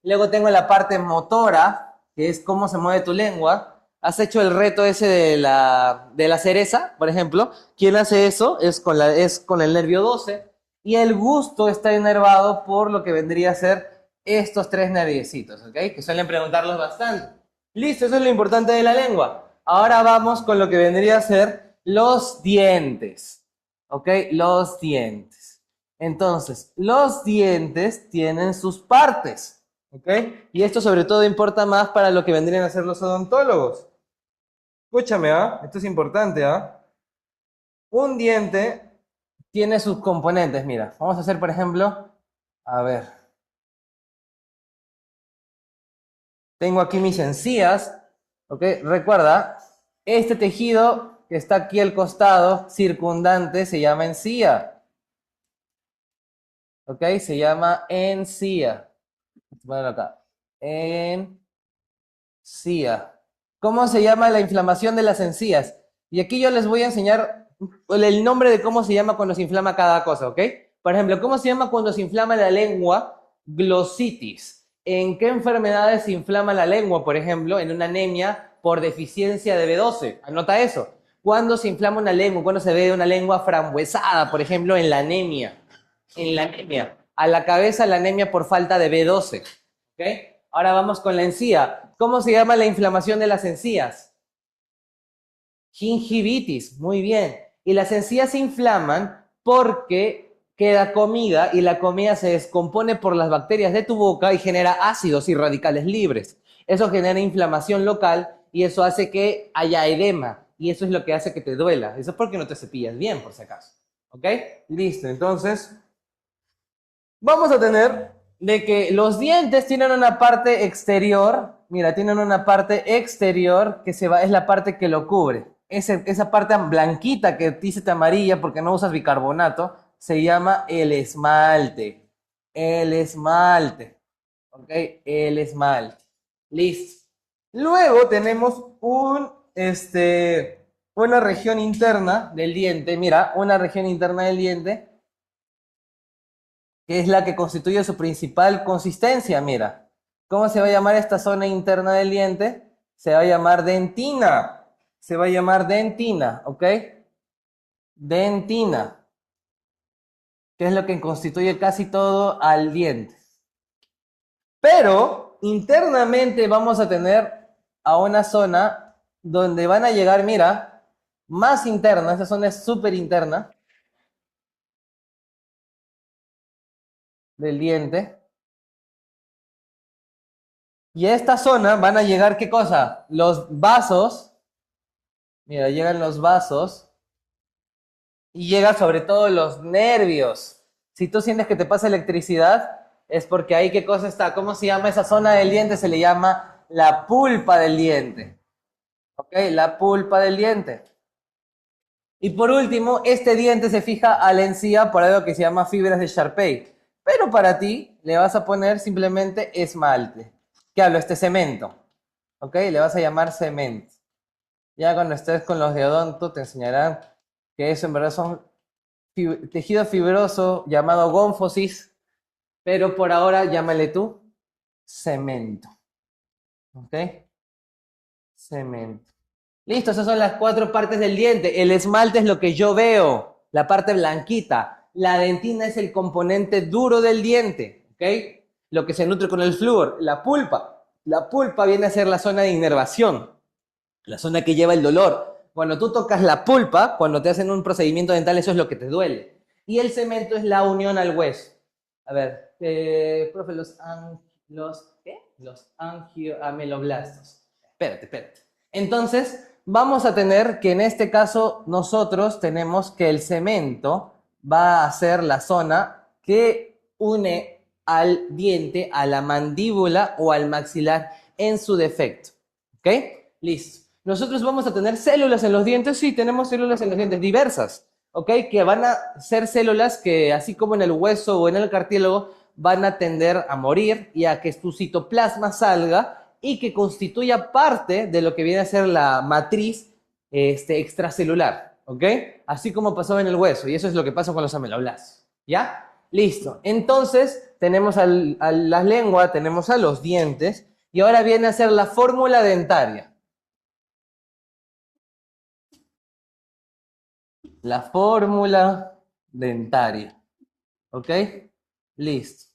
Luego tengo la parte motora, que es cómo se mueve tu lengua. ¿Has hecho el reto ese de la cereza, por ejemplo? ¿Quién hace eso? Es con el nervio 12. Y el gusto está inervado por lo que vendría a ser estos tres nerviecitos, ¿ok? Que suelen preguntarlos bastante. Listo, eso es lo importante de la lengua. Ahora vamos con lo que vendría a ser los dientes, ¿ok? Los dientes. Entonces, los dientes tienen sus partes, ¿ok? Y esto sobre todo importa más para lo que vendrían a ser los odontólogos. Escúchame, ¿ah? Esto es importante, ¿ah? Un diente tiene sus componentes, mira. Vamos a hacer, por ejemplo, a ver. Tengo aquí mis encías, ¿ok? Recuerda, este tejido que está aquí al costado, circundante, se llama encía. ¿Ok? Se llama encía. Vamos a ponerlo acá. Encía. ¿Cómo se llama la inflamación de las encías? Y aquí yo les voy a enseñar el nombre de cómo se llama cuando se inflama cada cosa, ¿ok? Por ejemplo, ¿cómo se llama cuando se inflama la lengua? Glositis. ¿En qué enfermedades se inflama la lengua? Por ejemplo, en una anemia por deficiencia de B12. Anota eso. ¿Cuándo se inflama una lengua? ¿Cuándo se ve una lengua frambuesada? Por ejemplo, en la anemia. En la anemia. A la cabeza la anemia por falta de B12. ¿Ok? Ahora vamos con la encía. ¿Cómo se llama la inflamación de las encías? Gingivitis. Muy bien. Y las encías se inflaman porque queda comida y la comida se descompone por las bacterias de tu boca y genera ácidos y radicales libres. Eso genera inflamación local y eso hace que haya edema y eso es lo que hace que te duela. Eso es porque no te cepillas bien, por si acaso. ¿Ok? Listo. Entonces, vamos a tener de que los dientes tienen una parte exterior, mira, tienen una parte exterior que es la parte que lo cubre. Esa parte blanquita que dice amarilla porque no usas bicarbonato, se llama el esmalte. El esmalte. ¿Ok? El esmalte. Listo. Luego tenemos una región interna del diente, mira, una región interna del diente que es la que constituye su principal consistencia, mira. ¿Cómo se va a llamar esta zona interna del diente? Se va a llamar dentina. Se va a llamar dentina, ¿ok? Dentina, que es lo que constituye casi todo al diente. Pero internamente vamos a tener a una zona donde van a llegar, mira, más interna, esa zona es súper interna del diente. Y a esta zona van a llegar, ¿qué cosa? Los vasos. Mira, llegan los vasos. Y llega sobre todo los nervios. Si tú sientes que te pasa electricidad, es porque ahí, ¿qué cosa está? ¿Cómo se llama esa zona del diente? Se le llama la pulpa del diente. ¿Ok? La pulpa del diente. Y por último, este diente se fija a la encía por algo que se llama fibras de Sharpey. Pero para ti, le vas a poner simplemente esmalte. ¿Qué hablo? Cemento. ¿Ok? Le vas a llamar cemento. Ya cuando estés con los de odonto te enseñarán que eso en verdad son tejido fibroso llamado gónfosis, pero por ahora llámale tú cemento. ¿Ok? Cemento. Listo, esas son las 4 partes del diente. El esmalte es lo que yo veo, la parte blanquita. La dentina es el componente duro del diente, ¿ok? Lo que se nutre con el flúor. La pulpa. La pulpa viene a ser la zona de inervación, la zona que lleva el dolor. Cuando tú tocas la pulpa, cuando te hacen un procedimiento dental, eso es lo que te duele. Y el cemento es la unión al hueso. A ver, profe, los angioameloblastos. Espérate. Entonces, vamos a tener que en este caso nosotros tenemos que el cemento va a ser la zona que une al diente, a la mandíbula o al maxilar en su defecto. ¿Ok? Listo. Nosotros vamos a tener células en los dientes, sí, tenemos células en los dientes diversas, ¿ok? Que van a ser células que, así como en el hueso o en el cartílago, van a tender a morir y a que tu citoplasma salga y que constituya parte de lo que viene a ser la matriz extracelular, ¿ok? Así como pasó en el hueso, y eso es lo que pasa con los ameloblastos, ¿ya? Listo. Entonces, tenemos a la lengua, tenemos a los dientes, y ahora viene a ser la fórmula dentaria. La fórmula dentaria, ¿ok? Listo.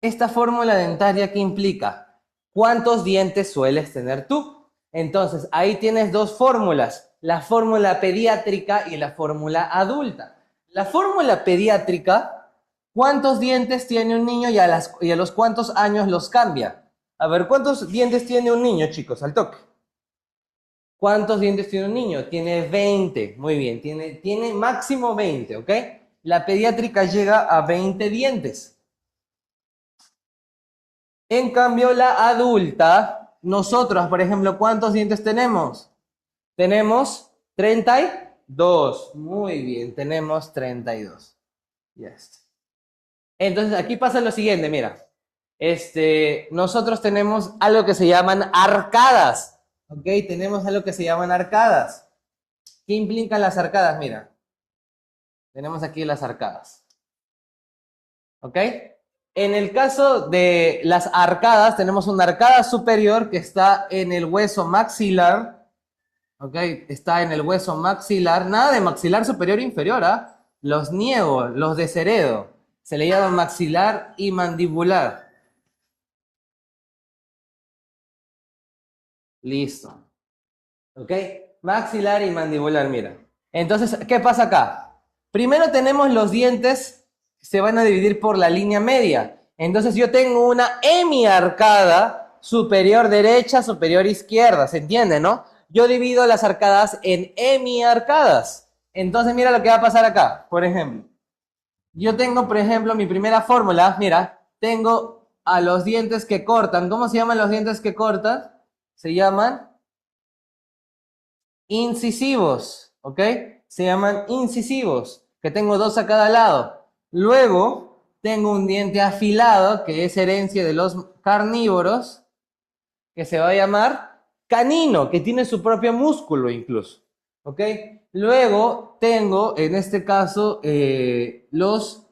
Esta fórmula dentaria, ¿qué implica? ¿Cuántos dientes sueles tener tú? Entonces, ahí tienes dos fórmulas, la fórmula pediátrica y la fórmula adulta. La fórmula pediátrica, ¿cuántos dientes tiene un niño y a los cuántos años los cambia? A ver, ¿cuántos dientes tiene un niño, chicos? Al toque. ¿Cuántos dientes tiene un niño? Tiene 20. Muy bien, tiene máximo 20, ¿ok? La pediátrica llega a 20 dientes. En cambio, la adulta, nosotros, por ejemplo, ¿cuántos dientes tenemos? Tenemos 32. Muy bien, tenemos 32. Ya está. Entonces, aquí pasa lo siguiente, mira. Nosotros tenemos algo que se llaman arcadas. ¿Ok? Tenemos algo que se llaman arcadas. ¿Qué implican las arcadas? Mira. Tenemos aquí las arcadas. ¿Ok? En el caso de las arcadas, tenemos una arcada superior que está en el hueso maxilar. ¿Ok? Está en el hueso maxilar. Nada de maxilar superior e inferior, ¿ah? Los niego, los desheredo. Se le llama maxilar y mandibular. Listo. ¿Ok? Maxilar y mandibular, mira. Entonces, ¿qué pasa acá? Primero tenemos los dientes, se van a dividir por la línea media. Entonces yo tengo una hemiarcada superior derecha, superior izquierda, ¿se entiende, no? Yo divido las arcadas en hemiarcadas. Entonces mira lo que va a pasar acá, por ejemplo. Yo tengo, por ejemplo, mi primera fórmula, mira, tengo a los dientes que cortan. ¿Cómo se llaman los dientes que cortan? Se llaman incisivos, ¿ok? Se llaman incisivos, que tengo dos a cada lado. Luego tengo un diente afilado, que es herencia de los carnívoros, que se va a llamar canino, que tiene su propio músculo incluso, ¿ok? Luego tengo, en este caso, los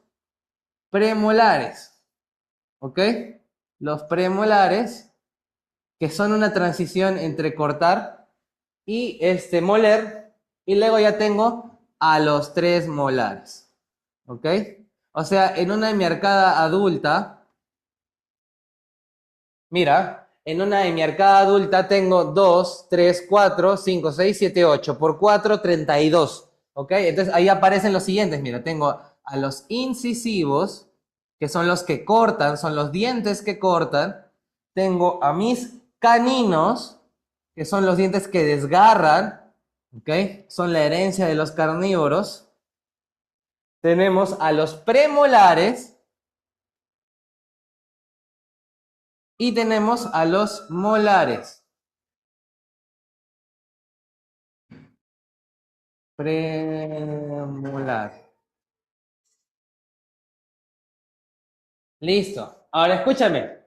premolares, ¿ok? Los premolares, que son una transición entre cortar y moler, y luego ya tengo a los tres molares, ¿ok? O sea, en una hemiarcada adulta, mira, en una hemiarcada adulta tengo 2, 3, 4, 5, 6, 7, 8, por 4, 32, ¿ok? Entonces ahí aparecen los siguientes, mira, tengo a los incisivos, que son los que cortan, son los dientes que cortan, tengo a mis caninos, que son los dientes que desgarran, ¿ok? Son la herencia de los carnívoros. Tenemos a los premolares y tenemos a los molares. Premolar. Listo. Ahora escúchame.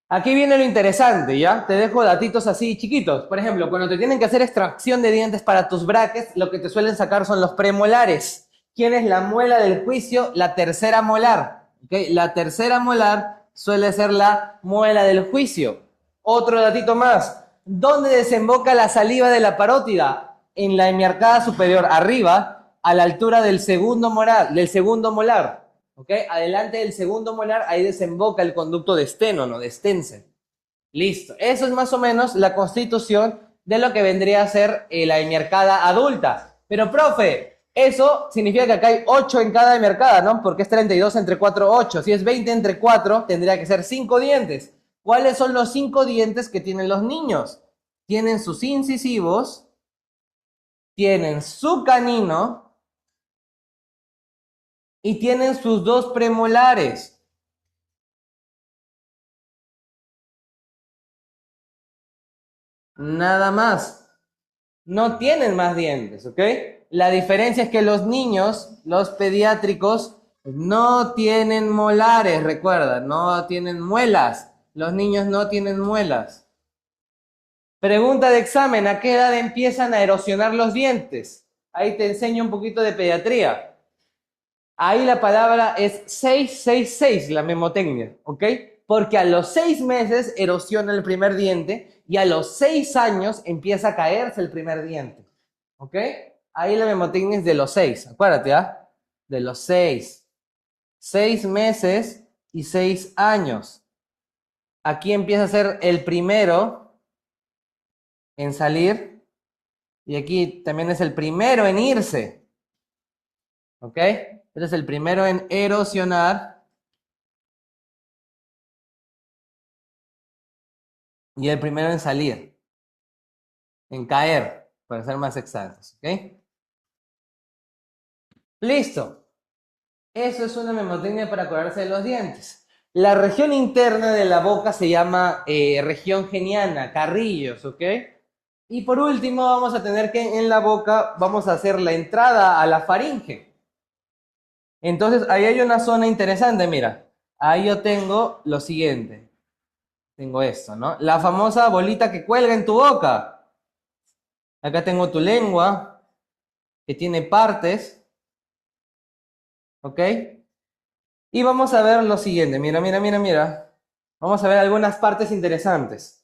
Aquí viene lo interesante, ¿ya? Te dejo datitos así chiquitos. Por ejemplo, cuando te tienen que hacer extracción de dientes para tus brackets, lo que te suelen sacar son los premolares. ¿Quién es la muela del juicio? La tercera molar. ¿Okay? La tercera molar suele ser la muela del juicio. Otro datito más. ¿Dónde desemboca la saliva de la parótida? En la hemiarcada superior, arriba, a la altura del segundo molar. ¿Ok? Adelante del segundo molar, ahí desemboca el conducto de Steno, de Stensen. Listo. Eso es más o menos la constitución de lo que vendría a ser la hemiarcada adulta. Pero, profe, eso significa que acá hay 8 en cada hemiarcada, ¿no? Porque es 32 entre 4, 8. Si es 20 entre 4, tendría que ser 5 dientes. ¿Cuáles son los 5 dientes que tienen los niños? Tienen sus incisivos, tienen su canino, y tienen sus dos premolares. Nada más. No tienen más dientes, ¿ok? La diferencia es que los niños, los pediátricos, no tienen molares, recuerda, no tienen muelas. Los niños no tienen muelas. Pregunta de examen, ¿a qué edad empiezan a erosionar los dientes? Ahí te enseño un poquito de pediatría. Ahí la palabra es 666, la memotecnia, ¿ok? Porque a los 6 meses erosiona el primer diente y a los 6 años empieza a caerse el primer diente, ¿ok? Ahí la memotecnia es de los 6, acuérdate, ¿ah? De los 6. 6 meses y 6 años. Aquí empieza a ser el primero en salir y aquí también es el primero en irse, ¿ok? Este es el primero en erosionar y el primero en salir, en caer, para ser más exactos, ¿ok? Listo. Eso es una memotecnia para acordarse de los dientes. La región interna de la boca se llama región geniana, carrillos, ¿ok? Y por último vamos a tener que en la boca vamos a hacer la entrada a la faringe. Entonces ahí hay una zona interesante, mira. Ahí yo tengo lo siguiente. Tengo esto, ¿no? La famosa bolita que cuelga en tu boca. Acá tengo tu lengua, que tiene partes, ¿ok? Y vamos a ver lo siguiente. Mira, mira, mira, mira. Vamos a ver algunas partes interesantes.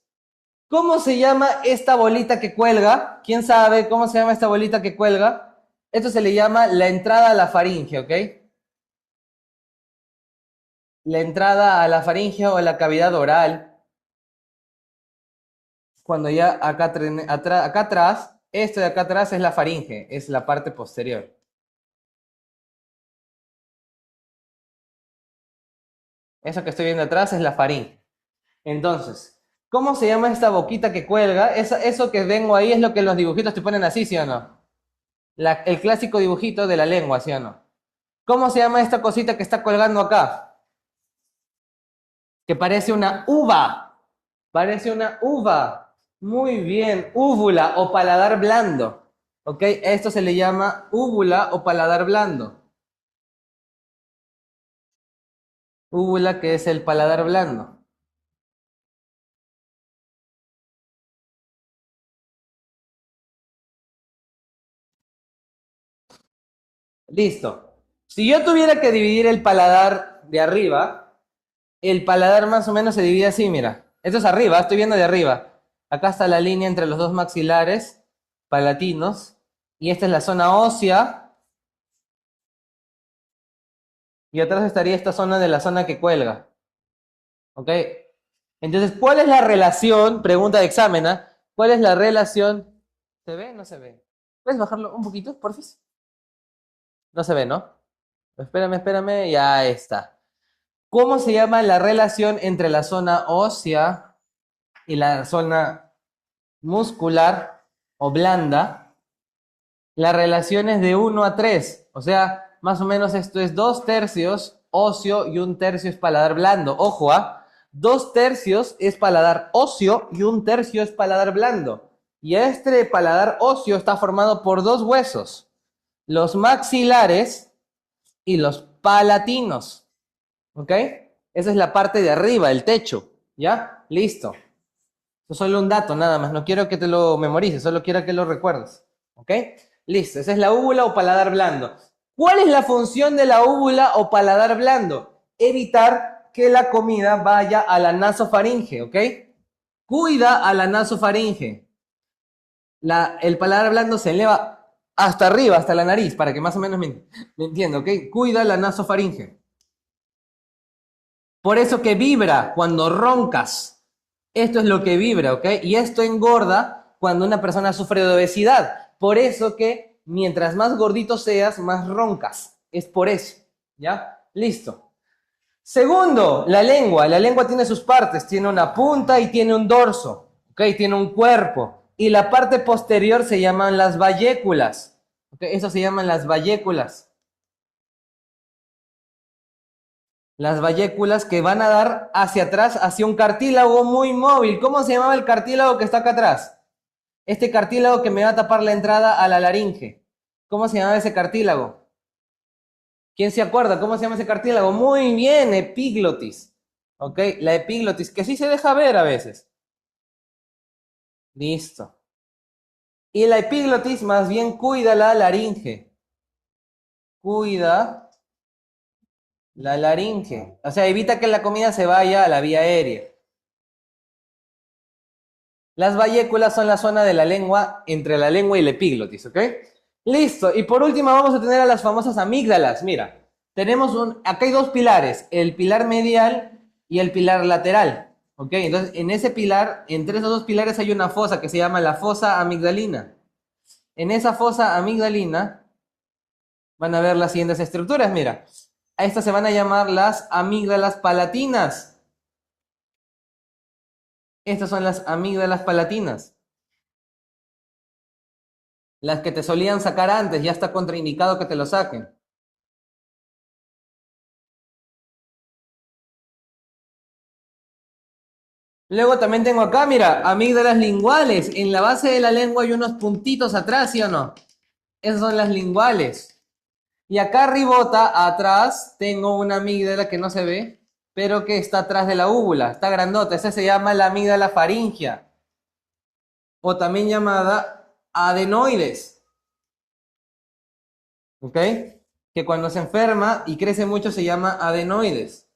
¿Cómo se llama esta bolita que cuelga? ¿Quién sabe cómo se llama esta bolita que cuelga? Esto se le llama la entrada a la faringe, ¿ok? La entrada a la faringe o la cavidad oral. Cuando ya acá, acá atrás, esto de acá atrás es la faringe, es la parte posterior. Eso que estoy viendo atrás es la faringe. Entonces, ¿cómo se llama esta boquita que cuelga? Eso que vengo ahí es lo que los dibujitos te ponen así, ¿sí o no? El clásico dibujito de la lengua, ¿sí o no? ¿Cómo se llama esta cosita que está colgando acá? Que parece una uva. Parece una uva. Muy bien, úvula o paladar blando. ¿Ok? Esto se le llama úvula o paladar blando. Úvula, que es el paladar blando. Listo. Si yo tuviera que dividir el paladar de arriba, el paladar más o menos se divide así, mira. Esto es arriba, estoy viendo de arriba. Acá está la línea entre los dos maxilares palatinos. Y esta es la zona ósea. Y atrás estaría esta zona de la zona que cuelga. ¿Ok? Entonces, ¿cuál es la relación? Pregunta de examen, ¿ah? ¿Cuál es la relación? ¿Se ve? ¿No se ve? ¿Puedes bajarlo un poquito, porfis? No se ve, ¿no? Espérame, espérame, ya está. ¿Cómo se llama la relación entre la zona ósea y la zona muscular o blanda? La relación es de 1 a 3, o sea, más o menos esto es 2/3 óseo y 1/3 es paladar blando. Ojo, ¿ah? 2/3 es paladar óseo y 1/3 es paladar blando. Y este paladar óseo está formado por dos huesos, los maxilares y los palatinos. ¿Ok? Esa es la parte de arriba, el techo. ¿Ya? Listo. Eso es solo un dato, nada más. No quiero que te lo memorices, solo quiero que lo recuerdes. ¿Ok? Listo. Esa es la úvula o paladar blando. ¿Cuál es la función de la úvula o paladar blando? Evitar que la comida vaya a la nasofaringe, ¿ok? Cuida a la nasofaringe. El paladar blando se eleva hasta arriba, hasta la nariz, para que más o menos me entienda, ¿ok? Cuida la nasofaringe. Por eso que vibra cuando roncas. Esto es lo que vibra, ¿ok? Y esto engorda cuando una persona sufre de obesidad. Por eso que mientras más gordito seas, más roncas. Es por eso, ¿ya? Listo. Segundo, la lengua. La lengua tiene sus partes. Tiene una punta y tiene un dorso, ¿ok? Tiene un cuerpo. Y la parte posterior se llaman las valléculas, ¿ok? Eso se llaman las valléculas. Las valléculas que van a dar hacia atrás, hacia un cartílago muy móvil. ¿Cómo se llamaba el cartílago que está acá atrás? Este cartílago que me va a tapar la entrada a la laringe. ¿Cómo se llamaba ese cartílago? ¿Quién se acuerda? ¿Cómo se llama ese cartílago? Muy bien, epiglotis. ¿Ok? La epiglotis, que sí se deja ver a veces. Listo. Y la epiglotis más bien cuida la laringe. Cuida la laringe. O sea, evita que la comida se vaya a la vía aérea. Las valléculas son la zona de la lengua, entre la lengua y la epiglotis, ¿ok? Listo. Y por último vamos a tener a las famosas amígdalas. Mira, acá hay dos pilares, el pilar medial y el pilar lateral, ¿ok? Entonces, en ese pilar, entre esos dos pilares hay una fosa que se llama la fosa amigdalina. En esa fosa amigdalina van a ver las siguientes estructuras, mira. A estas se van a llamar las amígdalas palatinas. Estas son las amígdalas palatinas. Las que te solían sacar antes, ya está contraindicado que te lo saquen. Luego también tengo acá, mira, amígdalas linguales. En la base de la lengua hay unos puntitos atrás, ¿sí o no? Esas son las linguales. Y acá arribota, atrás, tengo una amígdala que no se ve, pero que está atrás de la úvula. Está grandota. Esa se llama la amígdala faríngea. O también llamada adenoides. ¿Ok? Que cuando se enferma y crece mucho se llama adenoides.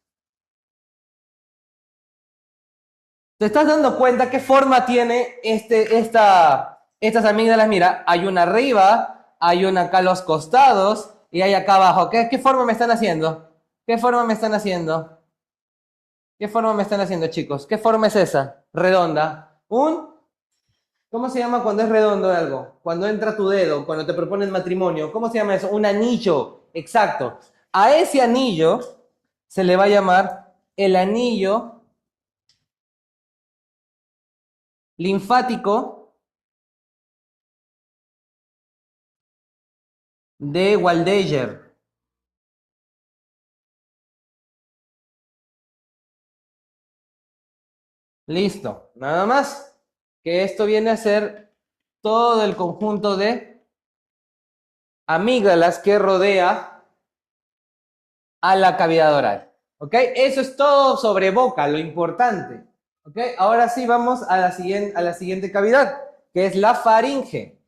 ¿Te estás dando cuenta qué forma tiene estas amígdalas? Mira, hay una arriba, hay una acá a los costados y hay acá abajo. ¿Qué forma me están haciendo? ¿Qué forma me están haciendo? ¿Qué forma me están haciendo, chicos? ¿Qué forma es esa? Redonda. ¿Cómo se llama cuando es redondo algo? Cuando entra tu dedo, cuando te proponen matrimonio. ¿Cómo se llama eso? Un anillo. Exacto. A ese anillo se le va a llamar el anillo linfático de Waldeyer. Listo. Nada más. Que esto viene a ser todo el conjunto de amígdalas que rodea a la cavidad oral. ¿Ok? Eso es todo sobre boca, lo importante. ¿Ok? Ahora sí vamos a la siguiente cavidad, que es la faringe.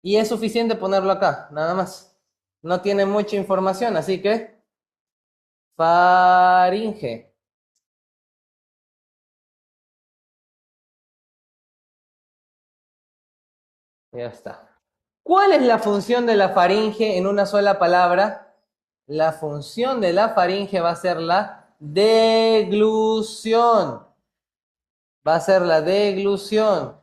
Y es suficiente ponerlo acá, nada más. No tiene mucha información, así que faringe. Ya está. ¿Cuál es la función de la faringe en una sola palabra? La función de la faringe va a ser la deglución. Va a ser la deglución.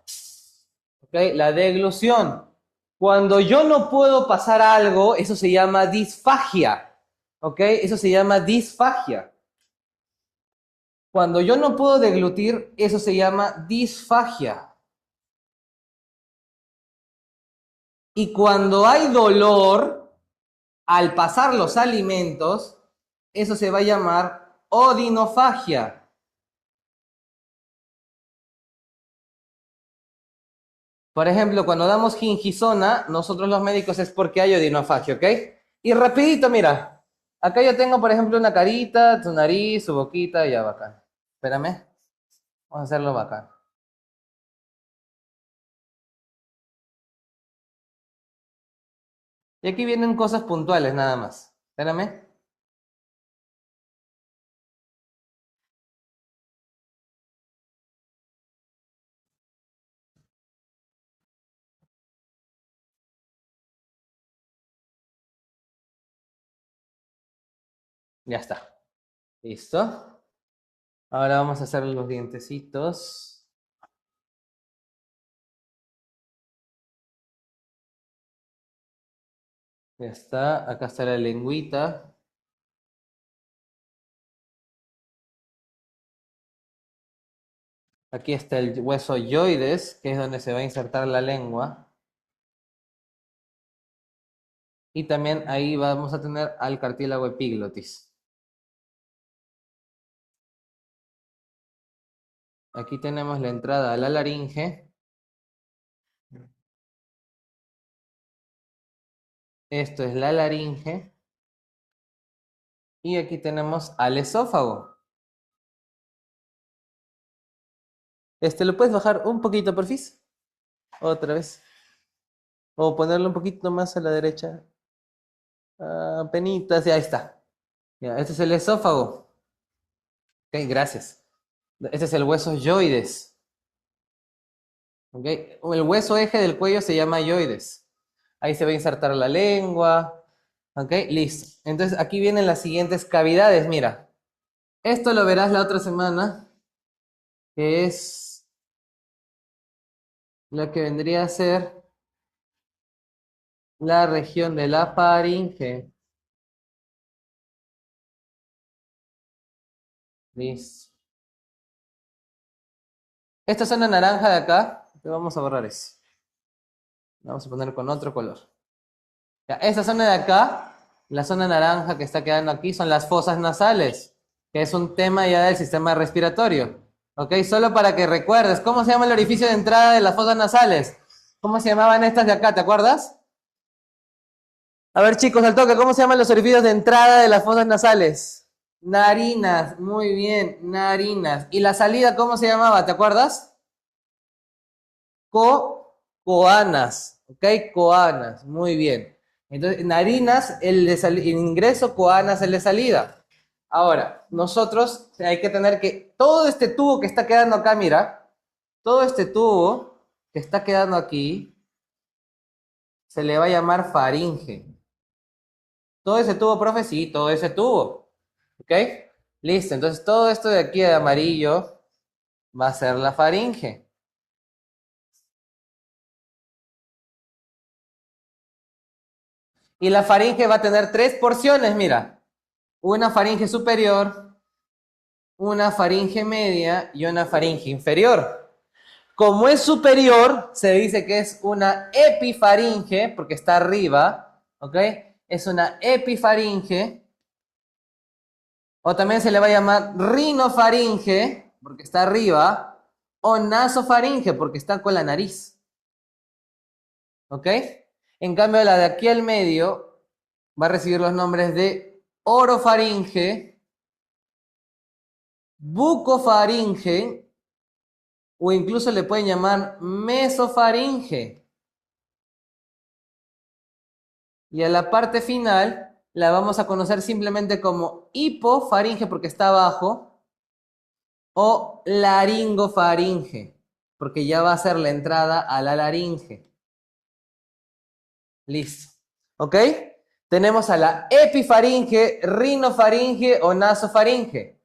¿Ok? La deglución. Cuando yo no puedo pasar algo, eso se llama disfagia. ¿Ok? Eso se llama disfagia. Cuando yo no puedo deglutir, eso se llama disfagia. Y cuando hay dolor al pasar los alimentos, eso se va a llamar odinofagia. Por ejemplo, cuando damos gingisona, nosotros los médicos es porque hay odinofagia, ¿ok? Y rapidito, mira, acá yo tengo, por ejemplo, una carita, tu nariz, su boquita, ya bacán. Espérame, vamos a hacerlo bacán. Y aquí vienen cosas puntuales nada más. Espérame, ya está. Listo. Ahora vamos a hacer los dientecitos. Ya está, acá está la lengüita. Aquí está el hueso yoides, que es donde se va a insertar la lengua. Y también ahí vamos a tener al cartílago epiglotis. Aquí tenemos la entrada a la laringe. Esto es la laringe. Y aquí tenemos al esófago. ¿Lo puedes bajar un poquito, porfis? Otra vez. O ponerlo un poquito más a la derecha. Ah, penitas, ya está. Ya, este es el esófago. Ok, gracias. Este es el hueso yoides. Ok, el hueso eje del cuello se llama yoides. Ahí se va a insertar la lengua. Ok, listo. Entonces aquí vienen las siguientes cavidades. Mira, esto lo verás la otra semana, que es lo que vendría a ser la región de la faringe. Listo. Esta zona naranja de acá, te vamos a borrar eso. Vamos a poner con otro color. Ya, esta zona de acá, la zona naranja que está quedando aquí, son las fosas nasales, que es un tema ya del sistema respiratorio. ¿Ok? Solo para que recuerdes, ¿cómo se llama el orificio de entrada de las fosas nasales? ¿Cómo se llamaban estas de acá? ¿Te acuerdas? A ver, chicos, al toque, ¿cómo se llaman los orificios de entrada de las fosas nasales? Narinas, muy bien, narinas. ¿Y la salida cómo se llamaba? ¿Te acuerdas? Coanas, ¿ok? Coanas, muy bien. Entonces, narinas, el ingreso, coanas, el de salida. Ahora, nosotros hay que tener que, todo este tubo que está quedando acá, mira, todo este tubo que está quedando aquí, se le va a llamar faringe. Todo ese tubo, profe, sí, todo ese tubo. ¿Ok? Listo, entonces todo esto de aquí de amarillo va a ser la faringe. Y la faringe va a tener tres porciones, mira. Una faringe superior, una faringe media y una faringe inferior. Como es superior, se dice que es una epifaringe, porque está arriba, ¿ok? Es una epifaringe, o también se le va a llamar rinofaringe, porque está arriba, o nasofaringe, porque está con la nariz, ¿ok? En cambio, la de aquí al medio va a recibir los nombres de orofaringe, bucofaringe, o incluso le pueden llamar mesofaringe. Y a la parte final la vamos a conocer simplemente como hipofaringe porque está abajo o laringofaringe porque ya va a ser la entrada a la laringe. Listo. ¿Ok? Tenemos a la epifaringe, rinofaringe o nasofaringe.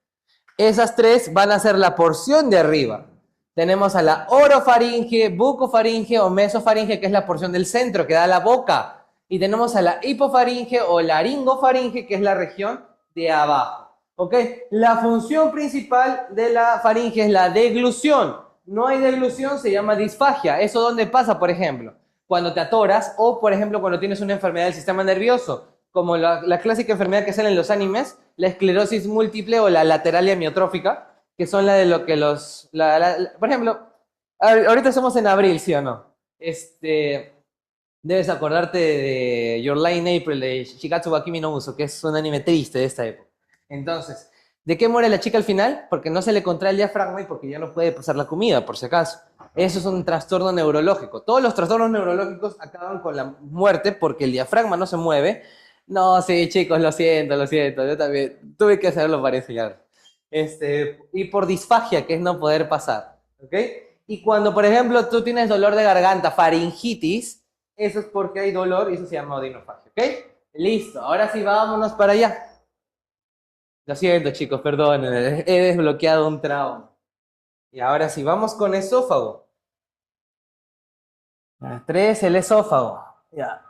Esas tres van a ser la porción de arriba. Tenemos a la orofaringe, bucofaringe o mesofaringe, que es la porción del centro, que da la boca. Y tenemos a la hipofaringe o laringofaringe, que es la región de abajo. ¿Ok? La función principal de la faringe es la deglución. No hay deglución, se llama disfagia. ¿Eso dónde pasa, por ejemplo? Cuando te atoras o, por ejemplo, cuando tienes una enfermedad del sistema nervioso, como la clásica enfermedad que sale en los animes, la esclerosis múltiple o la lateral amiotrófica, que son la de lo que por ejemplo, ahorita estamos en abril, ¿sí o no? Debes acordarte de Your Lie in April de Shigatsu wa Kimi no Uso, que es un anime triste de esta época. Entonces, ¿de qué muere la chica al final? Porque no se le contrae el diafragma y porque ya no puede pasar la comida, por si acaso. Eso es un trastorno neurológico. Todos los trastornos neurológicos acaban con la muerte porque el diafragma no se mueve. No, sí, chicos, lo siento, lo siento. Yo también tuve que hacerlo para enseñar. Y por disfagia, que es no poder pasar. ¿Ok? Y cuando, por ejemplo, tú tienes dolor de garganta, faringitis, eso es porque hay dolor y eso se llama odinofagia. ¿Ok? Listo. Ahora sí, vámonos para allá. Lo siento, chicos, perdonen. He desbloqueado un trauma. Y ahora sí, vamos con esófago. Tres, el esófago. Ya.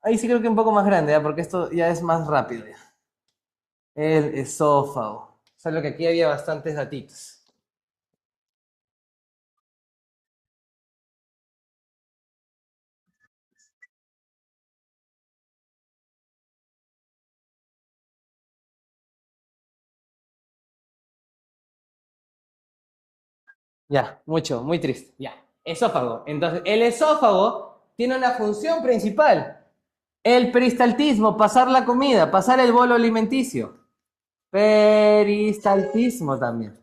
Ahí sí creo que un poco más grande, ¿ya? Porque esto ya es más rápido. Ya. El esófago. Solo que aquí había bastantes datitos. Ya, mucho, muy triste. Ya. Esófago. Entonces, el esófago tiene una función principal. El peristaltismo, pasar la comida, pasar el bolo alimenticio. Peristaltismo también.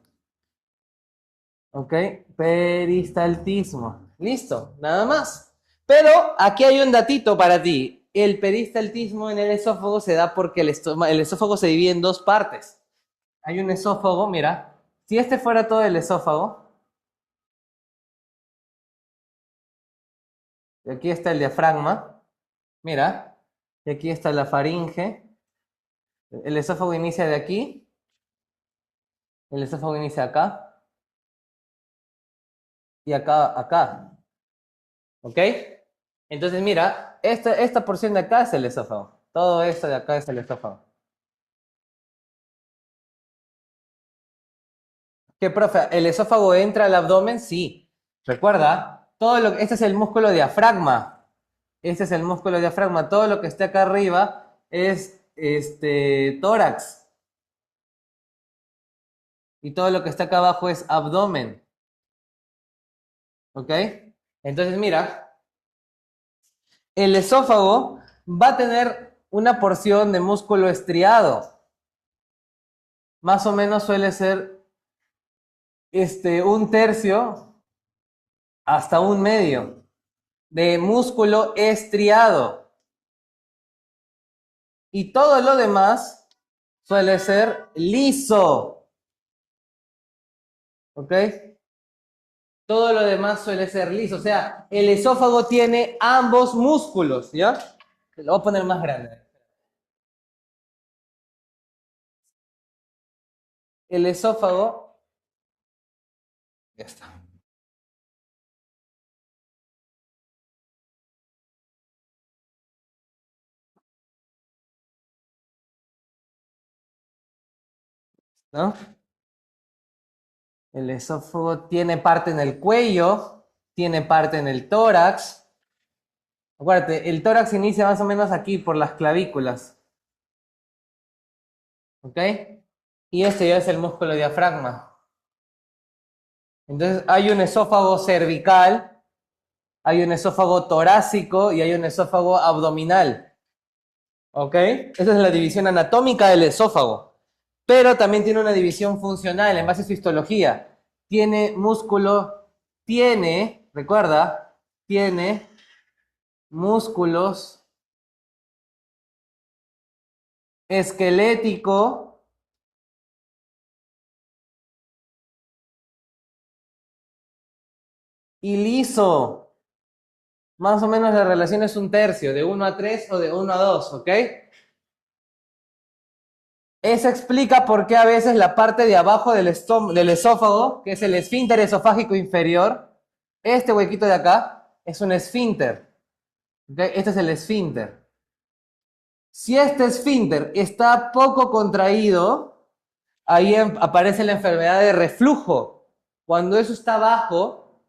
¿Ok? Peristaltismo. Listo, nada más. Pero aquí hay un datito para ti. El peristaltismo en el esófago se da porque el esófago se divide en dos partes. Hay un esófago, mira, si este fuera todo el esófago, y aquí está el diafragma, mira, y aquí está la faringe, el esófago inicia de aquí, el esófago inicia acá, y acá, ¿ok? Entonces mira, esta porción de acá es el esófago, todo esto de acá es el esófago. ¿Qué, profe? ¿El esófago entra al abdomen? Sí. Recuerda, este es el músculo diafragma. Este es el músculo diafragma. Todo lo que esté acá arriba es tórax. Y todo lo que está acá abajo es abdomen. ¿Ok? Entonces, mira, el esófago va a tener una porción de músculo estriado. Más o menos suele ser un tercio hasta un medio de músculo estriado. Y todo lo demás suele ser liso. ¿Ok? Todo lo demás suele ser liso. O sea, el esófago tiene ambos músculos, ¿ya? Lo voy a poner más grande. El esófago, ya está. ¿No? El esófago tiene parte en el cuello, tiene parte en el tórax. Acuérdate, el tórax inicia más o menos aquí por las clavículas. ¿Ok? Y este ya es el músculo diafragma. Entonces hay un esófago cervical, hay un esófago torácico y hay un esófago abdominal. ¿Ok? Esa es la división anatómica del esófago. Pero también tiene una división funcional en base a su histología. Tiene músculo, recuerda, tiene músculos esquelético y liso. Más o menos la relación es un tercio, de 1 a 3 o de 1 a 2, ¿ok? Eso explica por qué a veces la parte de abajo del esófago, que es el esfínter esofágico inferior, este huequito de acá, es un esfínter. ¿Ok? Este es el esfínter. Si este esfínter está poco contraído, ahí aparece la enfermedad de reflujo. Cuando eso está bajo,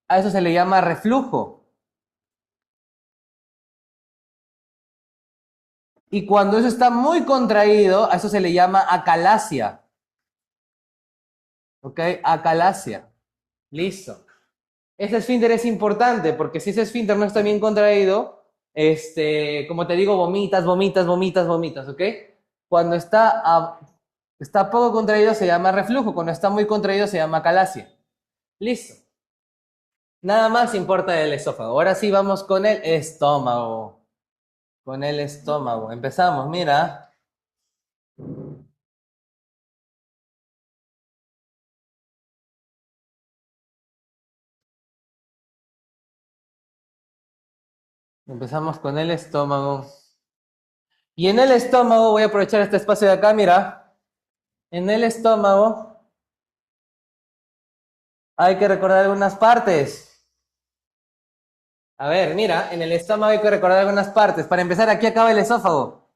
a eso se le llama reflujo. Y cuando eso está muy contraído, a eso se le llama acalasia. ¿Ok? Acalasia. Listo. Ese esfínter es importante porque si ese esfínter no está bien contraído, como te digo, vomitas, vomitas, vomitas, vomitas, ¿ok? Cuando está poco contraído se llama reflujo, cuando está muy contraído se llama acalasia. Listo. Nada más importa del esófago. Ahora sí vamos con el estómago. Con el estómago. Empezamos, mira. Empezamos con el estómago. Y en el estómago, voy a aprovechar este espacio de acá, mira. En el estómago hay que recordar algunas partes. A ver, mira, en el estómago hay que recordar algunas partes. Para empezar, aquí acaba el esófago.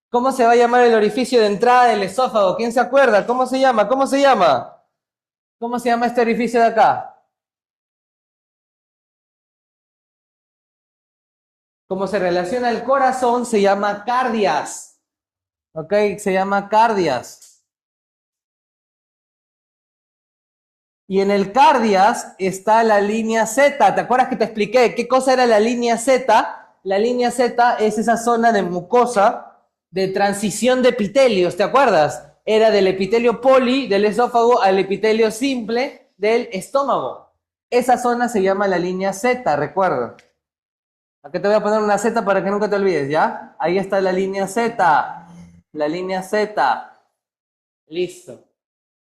¿Cómo se va a llamar el orificio de entrada del esófago? ¿Quién se acuerda? ¿Cómo se llama? ¿Cómo se llama? ¿Cómo se llama este orificio de acá? Como se relaciona al corazón, se llama cardias. ¿Ok? Se llama cardias. Y en el cardias está la línea Z. ¿Te acuerdas que te expliqué qué cosa era la línea Z? La línea Z es esa zona de mucosa de transición de epitelios, ¿te acuerdas? Era del epitelio poli del esófago al epitelio simple del estómago. Esa zona se llama la línea Z, recuerda. Aquí te voy a poner una Z para que nunca te olvides, ¿ya? Ahí está la línea Z. La línea Z. Listo.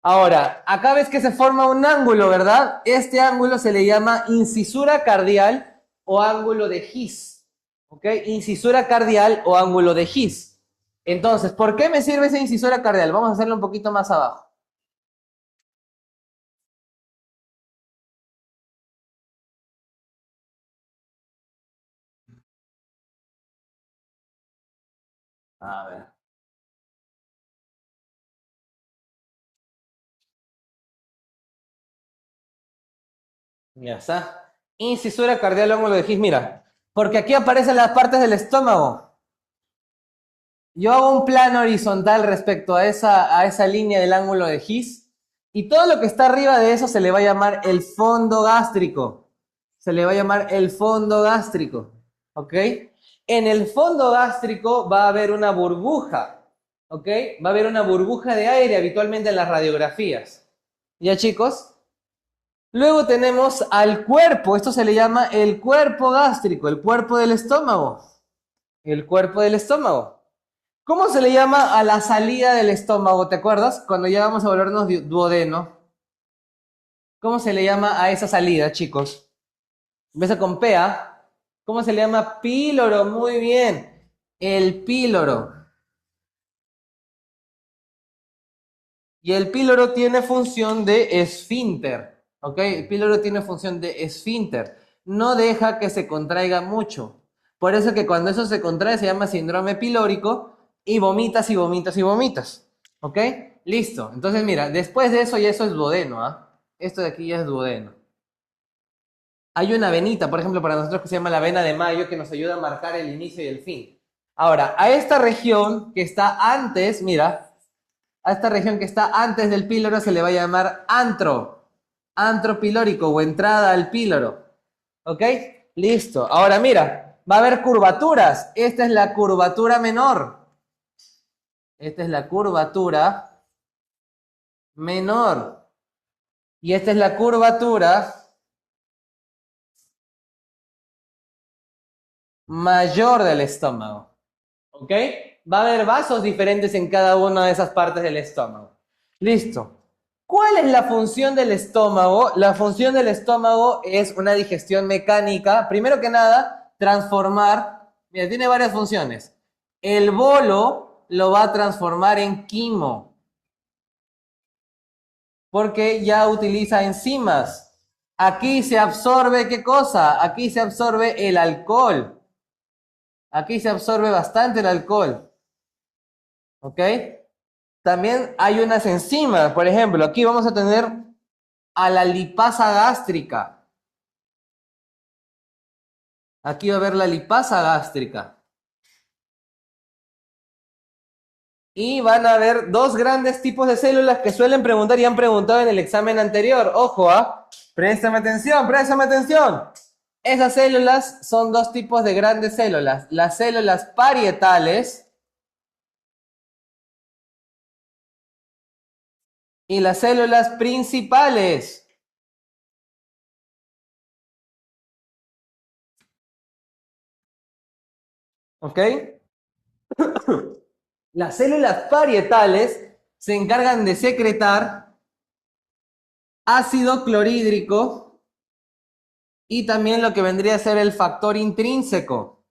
Ahora, acá ves que se forma un ángulo, ¿verdad? Este ángulo se le llama incisura cardial o ángulo de His. ¿Ok? Incisura cardial o ángulo de His. Entonces, ¿por qué me sirve esa incisura cardial? Vamos a hacerlo un poquito más abajo. A ver. Ya está. Incisura cardial o ángulo de His. Mira, porque aquí aparecen las partes del estómago. Yo hago un plano horizontal respecto a esa línea del ángulo de His y todo lo que está arriba de eso se le va a llamar el fondo gástrico. Se le va a llamar el fondo gástrico. ¿Ok? En el fondo gástrico va a haber una burbuja. ¿Ok? Va a haber una burbuja de aire habitualmente en las radiografías. ¿Ya, chicos? Luego tenemos al cuerpo. Esto se le llama el cuerpo gástrico, el cuerpo del estómago. El cuerpo del estómago. ¿Cómo se le llama a la salida del estómago? ¿Te acuerdas? Cuando ya vamos a volvernos duodeno. ¿Cómo se le llama a esa salida, chicos? Empieza con P, ¿ah? ¿Cómo se le llama? Píloro, muy bien. El píloro. Y el píloro tiene función de esfínter. ¿Ok? El píloro tiene función de esfínter. No deja que se contraiga mucho. Por eso que cuando eso se contrae se llama síndrome pilórico y vomitas y vomitas y vomitas. ¿Ok? Listo. Entonces, mira, después de eso ya eso es duodeno, ¿ah? Esto de aquí ya es duodeno. Hay una venita, por ejemplo, para nosotros que se llama la vena de Mayo, que nos ayuda a marcar el inicio y el fin. Ahora, a esta región que está antes, mira, a esta región que está antes del píloro se le va a llamar antro pilórico o entrada al píloro. ¿Ok? Listo. Ahora mira, va a haber curvaturas. Esta es la curvatura menor. Esta es la curvatura menor. Y esta es la curvatura mayor del estómago. ¿Ok? Va a haber vasos diferentes en cada una de esas partes del estómago. Listo. ¿Cuál es la función del estómago? La función del estómago es una digestión mecánica. Primero que nada, transformar. Mira, tiene varias funciones. El bolo lo va a transformar en quimo, porque ya utiliza enzimas. Aquí se absorbe, ¿qué cosa? Aquí se absorbe el alcohol. Aquí se absorbe bastante el alcohol. ¿Ok? También hay unas enzimas, por ejemplo, aquí vamos a tener a la lipasa gástrica. Aquí va a haber la lipasa gástrica. Y van a haber dos grandes tipos de células que suelen preguntar y han preguntado en el examen anterior. Ojo, ¿ah? Préstame atención, préstame atención. Esas células son dos tipos de grandes células. Las células parietales y las células principales. ¿Ok? Las células parietales se encargan de secretar ácido clorhídrico y también lo que vendría a ser el factor intrínseco.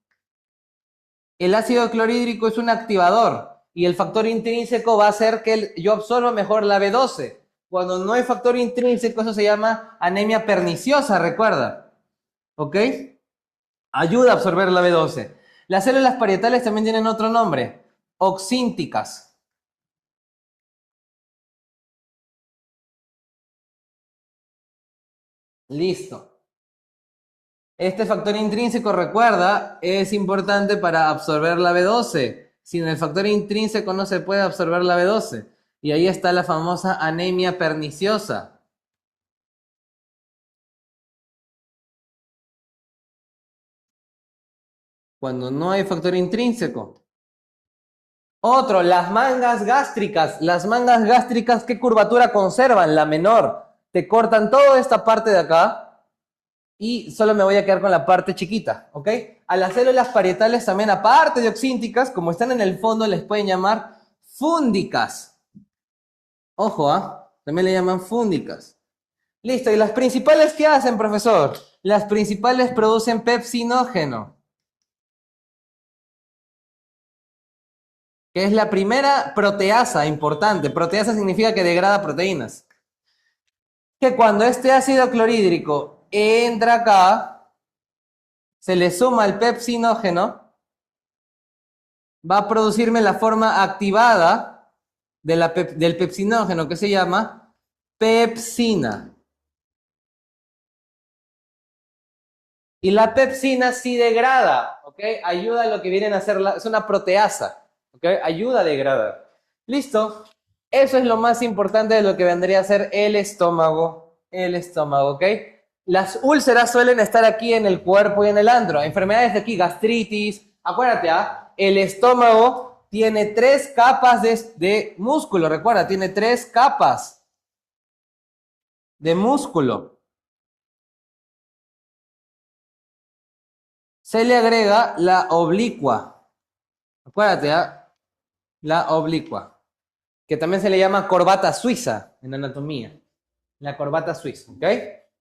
El ácido clorhídrico es un activador y el factor intrínseco va a hacer que yo absorba mejor la B12. Cuando no hay factor intrínseco, eso se llama anemia perniciosa, recuerda. ¿Ok? Ayuda a absorber la B12. Las células parietales también tienen otro nombre, oxínticas. Listo. Este factor intrínseco, recuerda, es importante para absorber la B12. Sin el factor intrínseco no se puede absorber la B12. Y ahí está la famosa anemia perniciosa. Cuando no hay factor intrínseco. Otro, las mangas gástricas. Las mangas gástricas, ¿qué curvatura conservan? La menor. te cortan toda esta parte de acá y solo me voy a quedar con la parte chiquita, ¿ok? A las células parietales también, aparte de oxínticas, como están en el fondo, les pueden llamar fúndicas. Ojo, también le llaman fúndicas. Listo, ¿y las principales qué hacen, profesor? Las principales producen pepsinógeno, que es la primera proteasa importante. Proteasa significa que degrada proteínas. Que cuando este ácido clorhídrico entra acá, se le suma el pepsinógeno, va a producirme la forma activada de del pepsinógeno, que se llama pepsina. Y la pepsina sí degrada, ¿ok? Ayuda a lo que vienen a hacer, es una proteasa, ¿ok? Ayuda a degradar. Listo. Eso es lo más importante de lo que vendría a ser el estómago, ¿ok? Las úlceras suelen estar aquí en el cuerpo y en el antro. Enfermedades de aquí, gastritis. Acuérdate, el estómago tiene 3 capas de músculo, recuerda, tiene 3 capas de músculo. Se le agrega la oblicua. Acuérdate, la oblicua, que también se le llama corbata suiza en anatomía. La corbata suiza, ¿ok?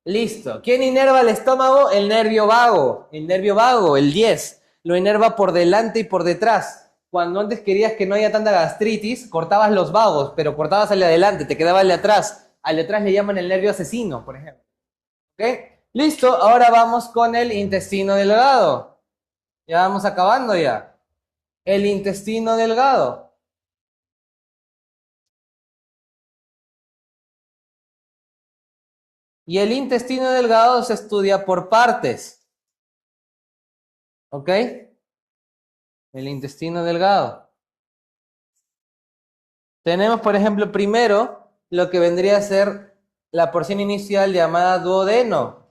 Listo. ¿Quién inerva el estómago? El nervio vago. El nervio vago, el 10. Lo inerva por delante y por detrás. Cuando antes querías que no haya tanta gastritis, cortabas los vagos, pero cortabas al de adelante, te quedaba el de atrás. Al de atrás le llaman el nervio asesino, por ejemplo. ¿Ok? Listo. Ahora vamos con el intestino delgado. Ya vamos acabando ya. El intestino delgado. Y el intestino delgado se estudia por partes. ¿Ok? El intestino delgado. Tenemos, por ejemplo, primero lo que vendría a ser la porción inicial llamada duodeno.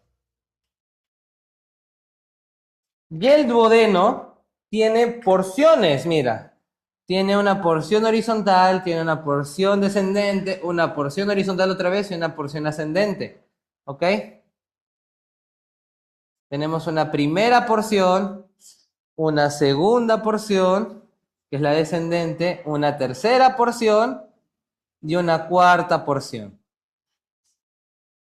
Y el duodeno tiene porciones, mira. Tiene una porción horizontal, tiene una porción descendente, una porción horizontal otra vez y una porción ascendente. ¿Ok? Tenemos una primera porción, una segunda porción, que es la descendente, una tercera porción y una cuarta porción.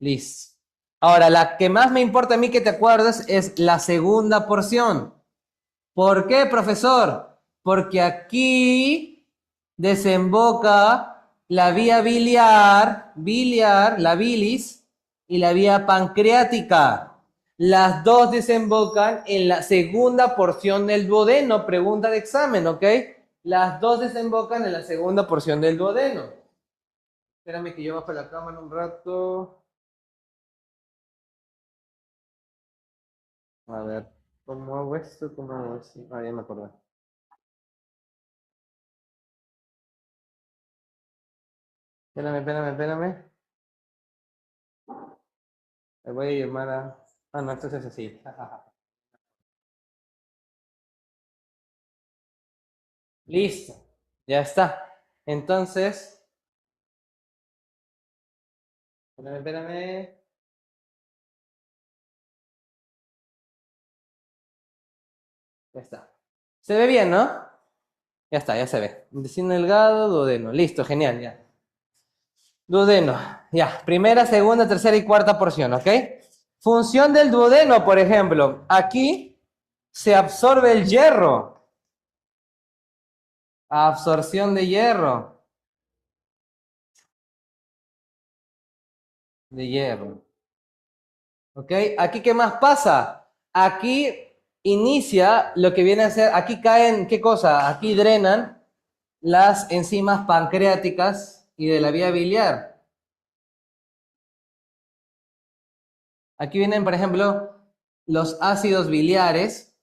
Listo. Ahora, la que más me importa a mí que te acuerdes es la segunda porción. ¿Por qué, profesor? Porque aquí desemboca la vía biliar, la bilis, y la vía pancreática. Las dos desembocan en la segunda porción del duodeno. Pregunta de examen, ¿ok? Las dos desembocan en la segunda porción del duodeno. Espérame que yo bajo la cámara un rato. A ver, ¿cómo hago esto? ¿Cómo hago esto? Ah, ya me acordé. Espérame. Le voy a llamar a... Ah, no, esto es así. Listo. Ya está. Entonces, espérame. Ya está. Se ve bien, ¿no? Ya está, ya se ve. Intestino delgado, duodeno. Listo, genial, ya. Duodeno. Ya. Primera, segunda, tercera y cuarta porción, ¿ok? Función del duodeno, por ejemplo. Aquí se absorbe el hierro. Absorción de hierro. De hierro. ¿Ok? Aquí, ¿qué más pasa? Aquí inicia lo que viene a ser, aquí caen, ¿qué cosa? Aquí drenan las enzimas pancreáticas y de la vía biliar. Aquí vienen, por ejemplo, los ácidos biliares,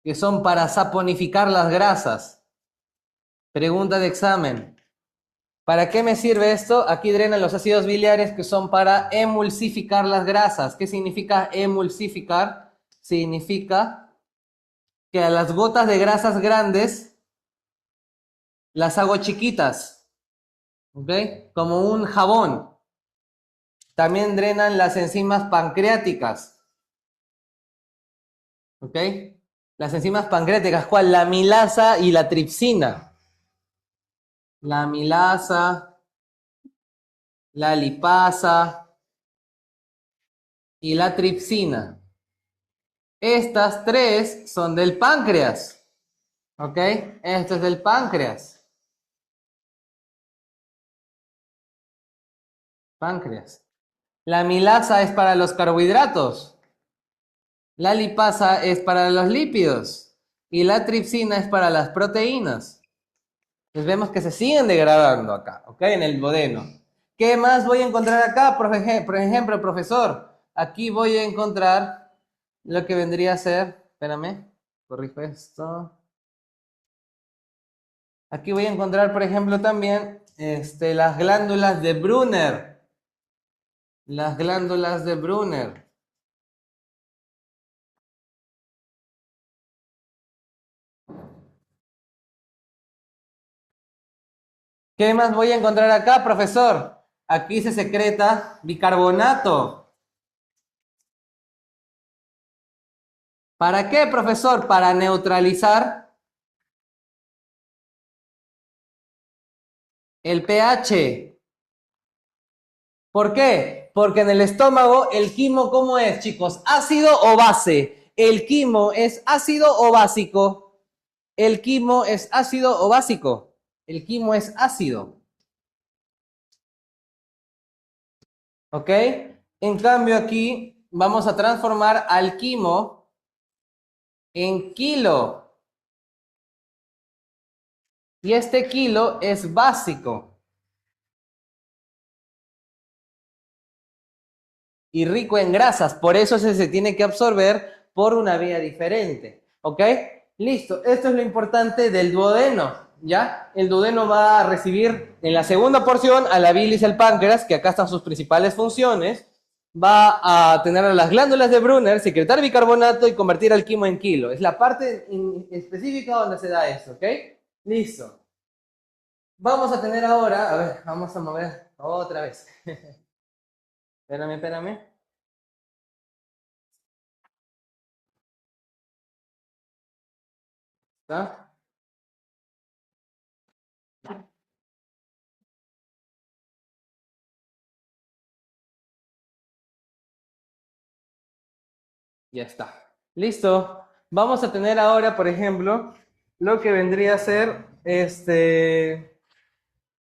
que son para saponificar las grasas. Pregunta de examen. ¿Para qué me sirve esto? Aquí drenan los ácidos biliares que son para emulsificar las grasas. ¿Qué significa emulsificar? Significa que a las gotas de grasas grandes las hago chiquitas, ¿ok? Como un jabón. También drenan las enzimas pancreáticas. ¿Ok? Las enzimas pancreáticas, ¿cuál? La amilasa y la tripsina. La amilasa, la lipasa y la tripsina. Estas tres son del páncreas. ¿Ok? Esto es del páncreas. Páncreas. La amilasa es para los carbohidratos. La lipasa es para los lípidos. Y la tripsina es para las proteínas. Entonces vemos que se siguen degradando acá, ¿ok? En el duodeno. ¿Qué más voy a encontrar acá? Por ejemplo, profesor, aquí voy a encontrar lo que vendría a ser, espérame, corrijo esto. Aquí voy a encontrar, por ejemplo, también las glándulas de Brunner. Las glándulas de Brunner. ¿Qué más voy a encontrar acá, profesor? Aquí se secreta bicarbonato. ¿Para qué, profesor? Para neutralizar el pH. ¿Por qué? Porque en el estómago el quimo, ¿cómo es, chicos? ¿Ácido o base? ¿El quimo es ácido o básico? El quimo es ácido o básico. El quimo es ácido. ¿Ok? En cambio aquí vamos a transformar al quimo en kilo. Y este kilo es básico y rico en grasas. Por eso se tiene que absorber por una vía diferente. ¿Ok? Listo. Esto es lo importante del duodeno. ¿Ya? El duodeno va a recibir en la segunda porción a la bilis y al páncreas, que acá están sus principales funciones. Va a tener a las glándulas de Brunner, secretar bicarbonato y convertir al quimo en kilo. Es la parte específica donde se da eso. ¿Ok? Listo. Vamos a tener ahora, a ver, vamos a mover otra vez. Espérame, espérame. ¿Está? Ya está. Listo. Vamos a tener ahora, por ejemplo, lo que vendría a ser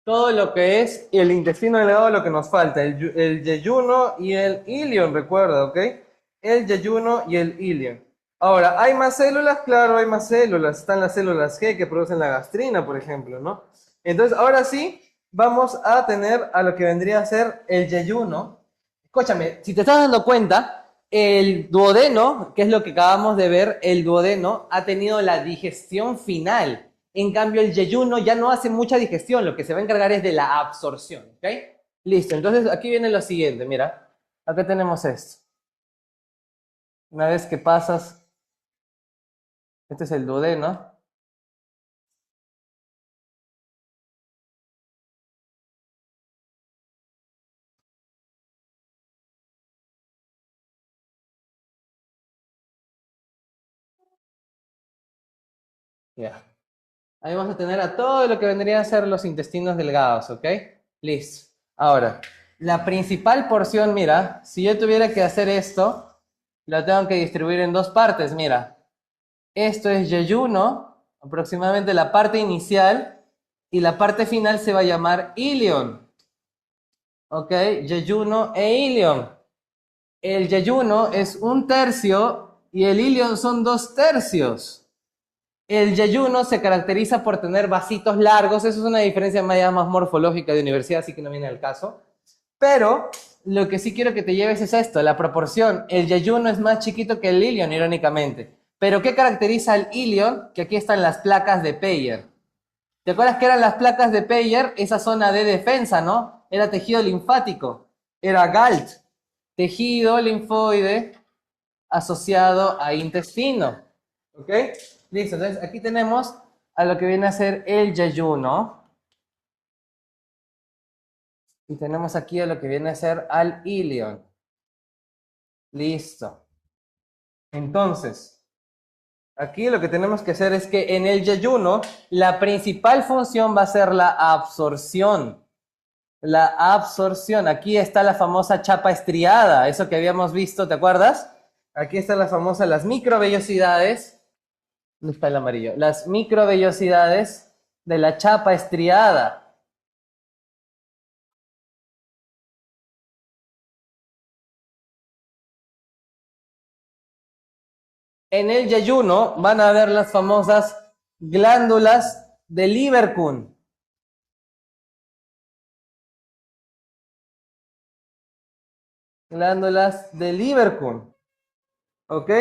todo lo que es el intestino delgado, lo que nos falta, el yeyuno y el ilion, recuerda, ¿ok? El yeyuno y el ilion. Ahora, ¿hay más células? Claro, hay más células. Están las células G que producen la gastrina, por ejemplo, ¿no? Entonces, ahora sí, vamos a tener a lo que vendría a ser el yeyuno. Escúchame, si te estás dando cuenta, el duodeno, que es lo que acabamos de ver, el duodeno ha tenido la digestión final. En cambio, el yeyuno ya no hace mucha digestión, lo que se va a encargar es de la absorción, ¿ok? Listo, entonces aquí viene lo siguiente, mira, acá tenemos esto. Una vez que pasas, este es el duodeno. Ya. Ahí vamos a tener a todo lo que vendrían a ser los intestinos delgados, ¿ok? Listo. Ahora, la principal porción, mira, si yo tuviera que hacer esto, lo tengo que distribuir en dos partes, mira. Esto es yeyuno, aproximadamente la parte inicial, y la parte final se va a llamar ilion. ¿Ok? Yeyuno e ilion. El yeyuno es un tercio y el ilion son dos tercios. El yeyuno se caracteriza por tener vasitos largos, eso es una diferencia más morfológica de universidad, así que no viene al caso. Pero lo que sí quiero que te lleves es esto, la proporción. El yeyuno es más chiquito que el ilion, irónicamente. Pero ¿qué caracteriza al ilion? Que aquí están las placas de Peyer. ¿Te acuerdas que eran las placas de Peyer? Esa zona de defensa, ¿no? Era tejido linfático, era GALT, tejido linfoide asociado a intestino. ¿Ok? Listo, entonces aquí tenemos a lo que viene a ser el yeyuno. Y tenemos aquí a lo que viene a ser al ilion. Listo. Entonces, aquí lo que tenemos que hacer es que en el yeyuno, la principal función va a ser la absorción. La absorción. Aquí está la famosa chapa estriada, eso que habíamos visto, ¿te acuerdas? Aquí está la famosa, las microvellosidades. ¿Dónde está el amarillo? Las microvellosidades de la chapa estriada. En el yeyuno van a ver las famosas glándulas de Lieberkühn. Glándulas de Lieberkühn. ¿Ok?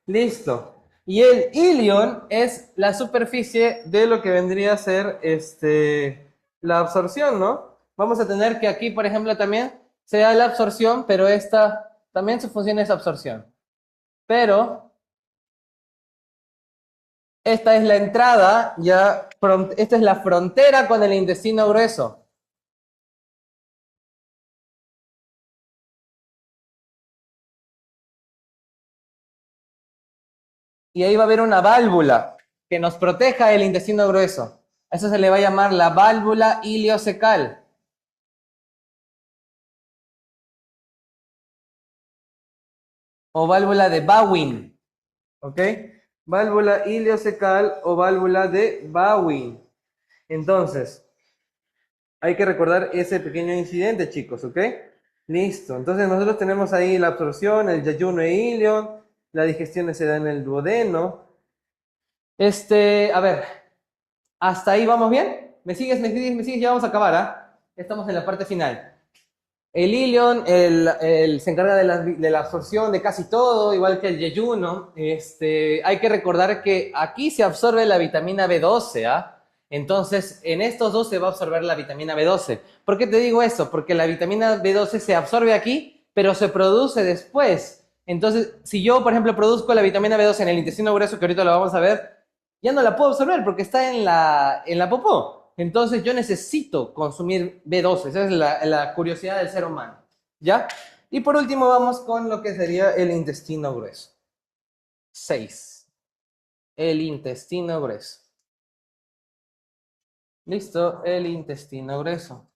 Listo. Y el ilion es la superficie de lo que vendría a ser la absorción, ¿no? Vamos a tener que aquí, por ejemplo, también sea la absorción, pero esta también su función es absorción. Pero esta es la entrada, esta es la frontera con el intestino grueso. Y ahí va a haber una válvula que nos proteja el intestino grueso. A eso se le va a llamar la válvula iliocecal. O válvula de Bowen. ¿Ok? Válvula iliocecal o válvula de Bowen. Entonces, hay que recordar ese pequeño incidente, chicos, ¿ok? Listo. Entonces nosotros tenemos ahí la absorción, el yeyuno e ilion, la digestión se da en el duodeno. A ver, ¿hasta ahí vamos bien? ¿Me sigues? Ya vamos a acabar, ¿ah? Estamos en la parte final. El ilion se encarga de la absorción de casi todo, igual que el yeyuno. Hay que recordar que aquí se absorbe la vitamina B12, ¿ah? Entonces, en estos dos se va a absorber la vitamina B12. ¿Por qué te digo eso? Porque la vitamina B12 se absorbe aquí, pero se produce después. Entonces, si yo, por ejemplo, produzco la vitamina B12 en el intestino grueso, que ahorita lo vamos a ver, ya no la puedo absorber porque está en la popó. Entonces yo necesito consumir B12. Esa es la curiosidad del ser humano. ¿Ya? Y por último vamos con lo que sería el intestino grueso. 6. El intestino grueso. Listo, el intestino grueso.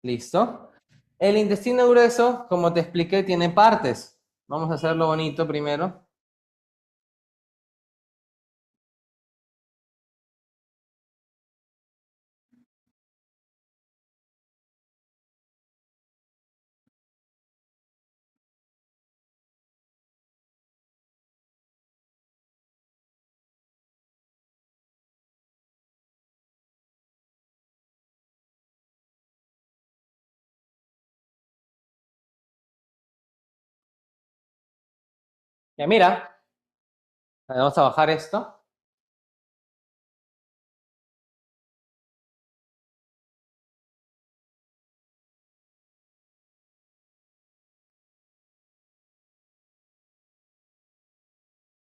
Listo. El intestino grueso, como te expliqué, tiene partes. Vamos a hacerlo bonito primero. Ya mira, vamos a bajar esto.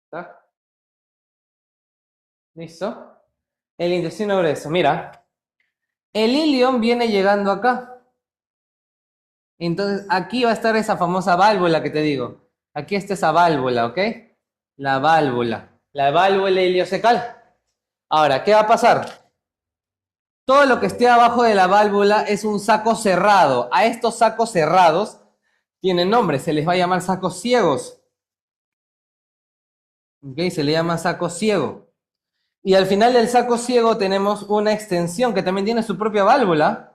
¿Está? ¿Listo? El intestino grueso, mira. El ilion viene llegando acá. Entonces, aquí va a estar esa famosa válvula que te digo. Aquí está esa válvula, ¿ok? La válvula. La válvula iliocecal. Ahora, ¿qué va a pasar? Todo lo que esté abajo de la válvula es un saco cerrado. A estos sacos cerrados tienen nombre. Se les va a llamar sacos ciegos. ¿Ok? Se le llama saco ciego. Y al final del saco ciego tenemos una extensión que también tiene su propia válvula.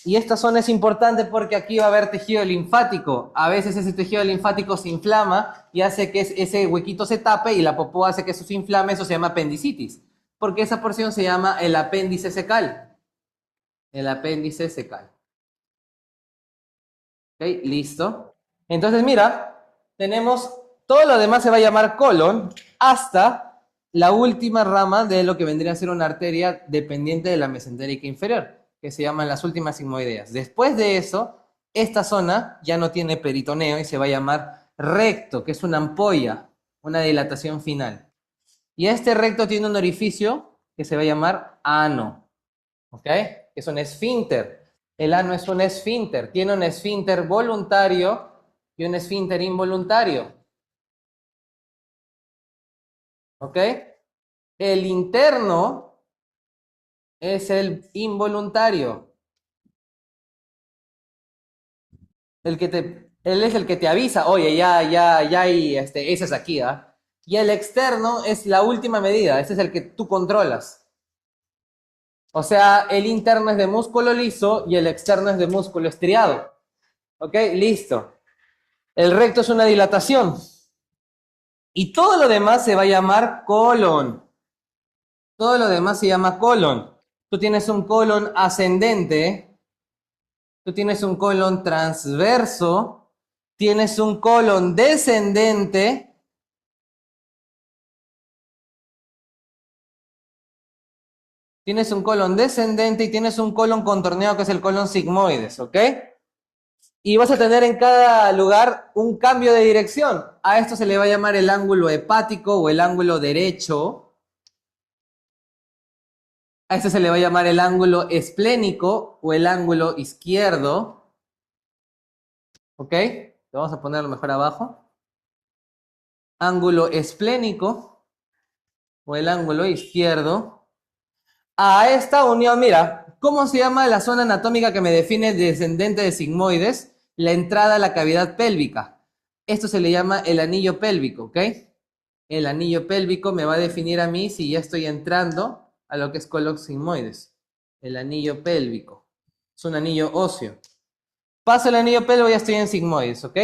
Y esta zona es importante porque aquí va a haber tejido linfático. A veces ese tejido linfático se inflama y hace que ese huequito se tape y la popó hace que eso se inflame. Eso se llama apendicitis. Porque esa porción se llama el apéndice secal. El apéndice secal. ¿Ok? Listo. Entonces, mira, tenemos todo lo demás se va a llamar colon hasta la última rama de lo que vendría a ser una arteria dependiente de la mesentérica inferior, que se llaman las últimas sigmoideas. Después de eso, esta zona ya no tiene peritoneo y se va a llamar recto, que es una ampolla, una dilatación final. Y este recto tiene un orificio que se va a llamar ano. ¿Ok? Es un esfínter. El ano es un esfínter. Tiene un esfínter voluntario y un esfínter involuntario. ¿Ok? El interno es el involuntario. Él es el que te avisa, oye, ya hay heces aquí, ¿ah? Y el externo es la última medida, ese es el que tú controlas. O sea, el interno es de músculo liso y el externo es de músculo estriado. ¿Ok? Listo. El recto es una dilatación. Y todo lo demás se va a llamar colon. Todo lo demás se llama colon. Tú tienes un colon ascendente, tú tienes un colon transverso, tienes un colon descendente, tienes un colon descendente y tienes un colon contorneado que es el colon sigmoides, ¿ok? Y vas a tener en cada lugar un cambio de dirección. A esto se le va a llamar el ángulo hepático o el ángulo derecho. A esto se le va a llamar el ángulo esplénico o el ángulo izquierdo. ¿Ok? Lo vamos a ponerlo mejor abajo. Ángulo esplénico o el ángulo izquierdo. A esta unión, mira, ¿cómo se llama la zona anatómica que me define descendente de sigmoides? La entrada a la cavidad pélvica. Esto se le llama el anillo pélvico, ¿ok? El anillo pélvico me va a definir a mí si ya estoy entrando a lo que es colon sigmoides. El anillo pélvico. Es un anillo óseo. Paso el anillo pélvico y ya estoy en sigmoides, ¿ok?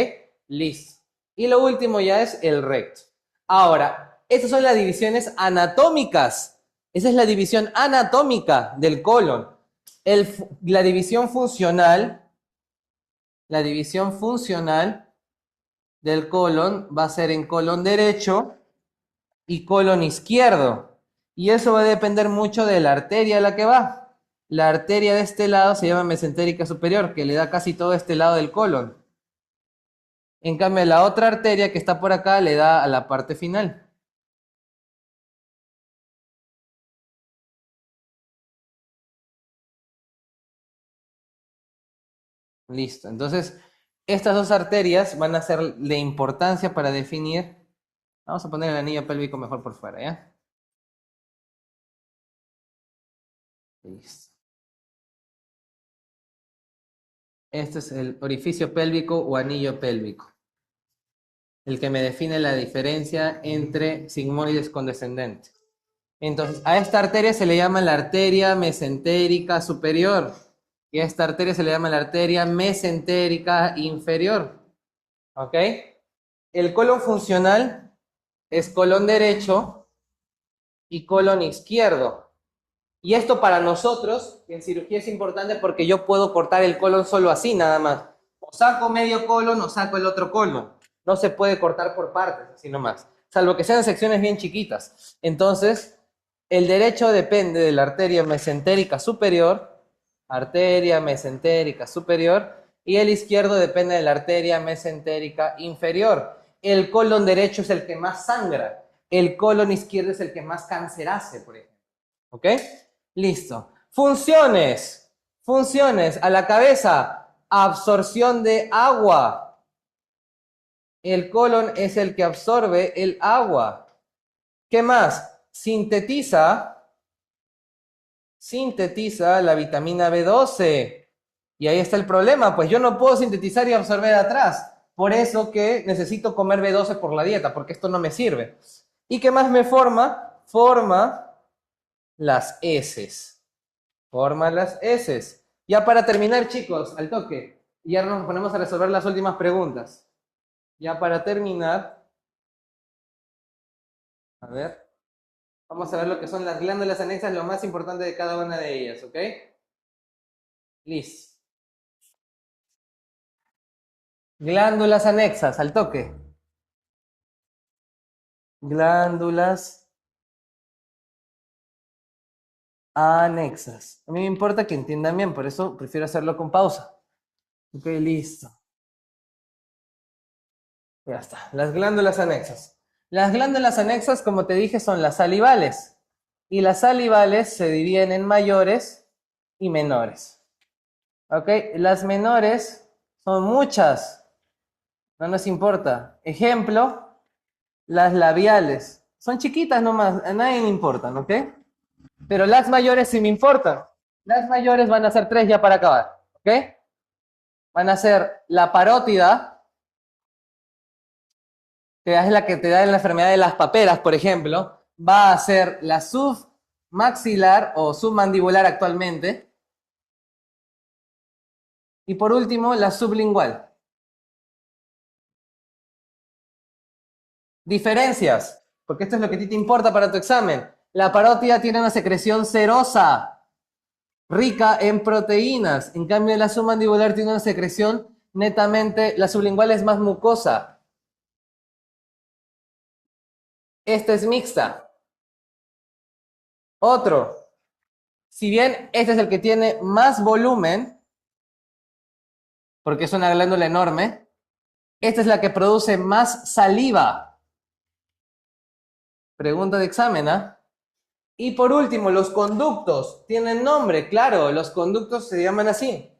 Listo. Y lo último ya es el recto. Ahora, estas son las divisiones anatómicas. Esa es la división anatómica del colon. La división funcional del colon va a ser en colon derecho y colon izquierdo. Y eso va a depender mucho de la arteria a la que va. La arteria de este lado se llama mesentérica superior, que le da casi todo este lado del colon. En cambio, la otra arteria que está por acá le da a la parte final. Listo. Entonces, estas dos arterias van a ser de importancia para definir. Vamos a poner el anillo pélvico mejor por fuera, ¿ya? Listo. Este es el orificio pélvico o anillo pélvico, el que me define la diferencia entre sigmoides con descendente. Entonces, a esta arteria se le llama la arteria mesentérica superior y a esta arteria se le llama la arteria mesentérica inferior. ¿Ok? El colon funcional es colon derecho y colon izquierdo. Y esto para nosotros en cirugía es importante porque yo puedo cortar el colon solo así, nada más. O saco medio colon o saco el otro colon. No se puede cortar por partes, así nomás. Salvo que sean secciones bien chiquitas. Entonces, el derecho depende de la arteria mesentérica superior, y el izquierdo depende de la arteria mesentérica inferior. El colon derecho es el que más sangra. El colon izquierdo es el que más cáncer hace, por ejemplo. ¿Ok? Listo. Funciones. Funciones. A la cabeza. Absorción de agua. El colon es el que absorbe el agua. ¿Qué más? Sintetiza la vitamina B12. Y ahí está el problema, pues yo no puedo sintetizar y absorber atrás. Por eso que necesito comer B12 por la dieta, porque esto no me sirve. ¿Y qué más me forma? Forma las heces. Forma las heces. Ya para terminar, chicos, al toque. Ya nos ponemos a resolver las últimas preguntas. Ya para terminar, a ver, vamos a ver lo que son las glándulas anexas, lo más importante de cada una de ellas, ¿ok? Listo. Glándulas anexas, al toque. Glándulas anexas. A mí me importa que entiendan bien, por eso prefiero hacerlo con pausa. Ok, listo. Ya está. Las glándulas anexas. Las glándulas anexas, como te dije, son las salivales. Y las salivales se dividen en mayores y menores. ¿Ok? Las menores son muchas. No nos importa. Ejemplo, las labiales. Son chiquitas nomás, a nadie le importan, ¿ok? Pero las mayores sí me importan. Las mayores van a ser tres ya para acabar, ¿ok? Van a ser la parótida, que es la que te da en la enfermedad de las paperas, por ejemplo. Va a ser la submaxilar o submandibular actualmente. Y por último, la sublingual. Diferencias, porque esto es lo que a ti te importa para tu examen. La parótida tiene una secreción serosa, rica en proteínas. En cambio, la submandibular tiene una secreción netamente, la sublingual es más mucosa. Esta es mixta. Otro, si bien este es el que tiene más volumen, porque es una glándula enorme, esta es la que produce más saliva. Pregunta de examen, ¿ah? Y por último, los conductos. Tienen nombre, claro, los conductos se llaman así.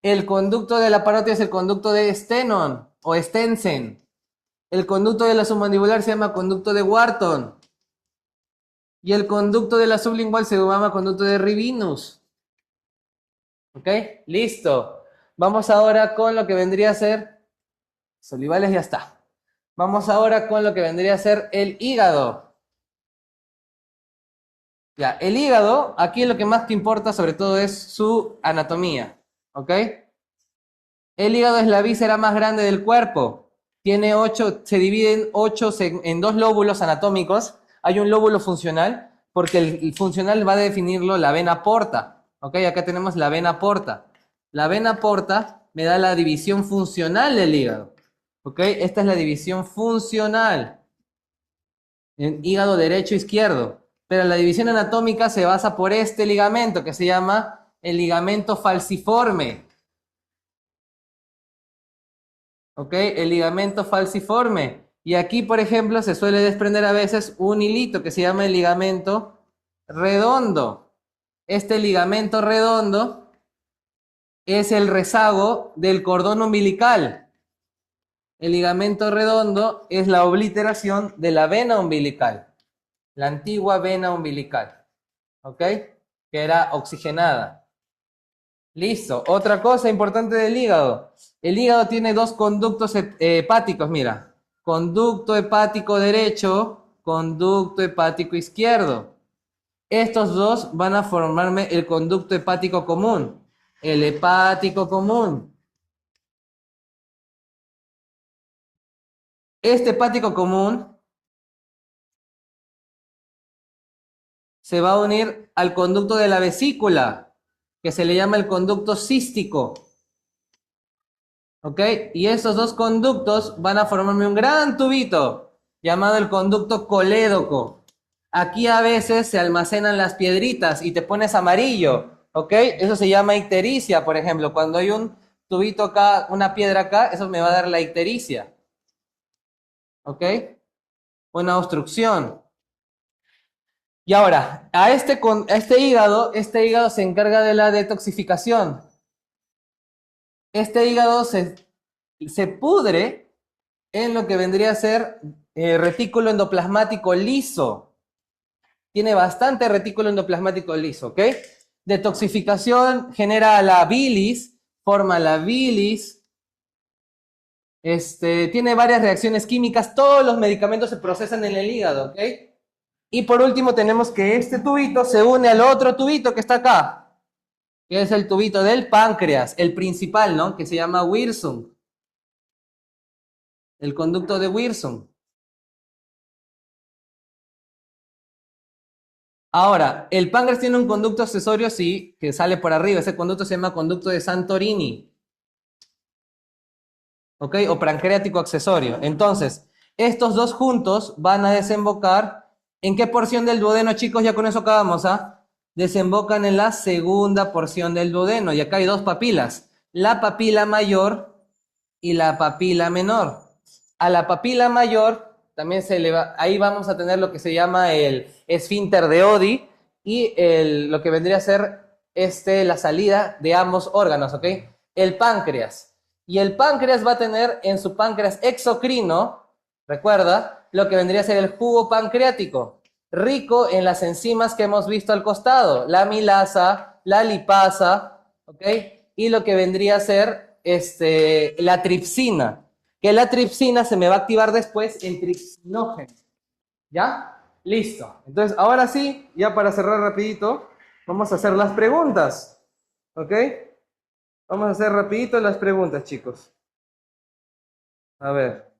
El conducto de la parótida es el conducto de Stenson o Stensen. El conducto de la submandibular se llama conducto de Wharton. Y el conducto de la sublingual se llama conducto de Rivinus. ¿Ok? Listo. Vamos ahora con lo que vendría a ser... Solivales ya está. Vamos ahora con lo que vendría a ser el hígado. Ya, el hígado, aquí lo que más te importa sobre todo es su anatomía. ¿Ok? El hígado es la víscera más grande del cuerpo. Tiene 8, se divide en dos lóbulos anatómicos. Hay un lóbulo funcional, porque el funcional va a definirlo la vena porta. ¿Ok? Acá tenemos la vena porta. La vena porta me da la división funcional del hígado. ¿Ok? Esta es la división funcional. En hígado derecho e izquierdo. Pero la división anatómica se basa por este ligamento que se llama el ligamento falciforme. ¿Ok? El ligamento falciforme. Y aquí, por ejemplo, se suele desprender a veces un hilito que se llama el ligamento redondo. Este ligamento redondo es el rezago del cordón umbilical. El ligamento redondo es la obliteración de la vena umbilical, la antigua vena umbilical, ¿ok? Que era oxigenada. Listo. Otra cosa importante del hígado. El hígado tiene dos conductos hepáticos, mira. Conducto hepático derecho, conducto hepático izquierdo. Estos dos van a formarme el conducto hepático común. El hepático común. Este hepático común se va a unir al conducto de la vesícula, que se le llama el conducto cístico. ¿Ok? Y esos dos conductos van a formarme un gran tubito llamado el conducto colédoco. Aquí a veces se almacenan las piedritas y te pones amarillo. ¿Ok? Eso se llama ictericia, por ejemplo. Cuando hay un tubito acá, una piedra acá, eso me va a dar la ictericia. ¿Ok? Una obstrucción. Y ahora, este hígado se encarga de la detoxificación. Este hígado se pudre en lo que vendría a ser retículo endoplasmático liso. Tiene bastante retículo endoplasmático liso, ¿ok? Detoxificación genera la bilis, forma la bilis. Tiene varias reacciones químicas. Todos los medicamentos se procesan en el hígado, ¿ok? Y por último tenemos que este tubito se une al otro tubito que está acá, que es el tubito del páncreas, el principal, ¿no? Que se llama Wirsung. El conducto de Wirsung. Ahora, el páncreas tiene un conducto accesorio, sí, que sale por arriba. Ese conducto se llama conducto de Santorini. ¿Ok? O pancreático accesorio. Entonces, estos dos juntos van a desembocar. ¿En qué porción del duodeno, chicos? Ya con eso acabamos, ¿ah? Desembocan en la segunda porción del duodeno. Y acá hay dos papilas. La papila mayor y la papila menor. A la papila mayor también ahí vamos a tener lo que se llama el esfínter de Oddi y lo que vendría a ser la salida de ambos órganos, ¿ok? El páncreas. Y el páncreas va a tener en su páncreas exocrino, recuerda, lo que vendría a ser el jugo pancreático, rico en las enzimas que hemos visto al costado, la amilasa, la lipasa, ¿ok? Y lo que vendría a ser la tripsina, que la tripsina se me va a activar después en tripsinógeno, ¿ya? Listo. Entonces, ahora sí, ya para cerrar rapidito, vamos a hacer las preguntas, ¿ok? Vamos a hacer rapidito las preguntas, chicos. A ver.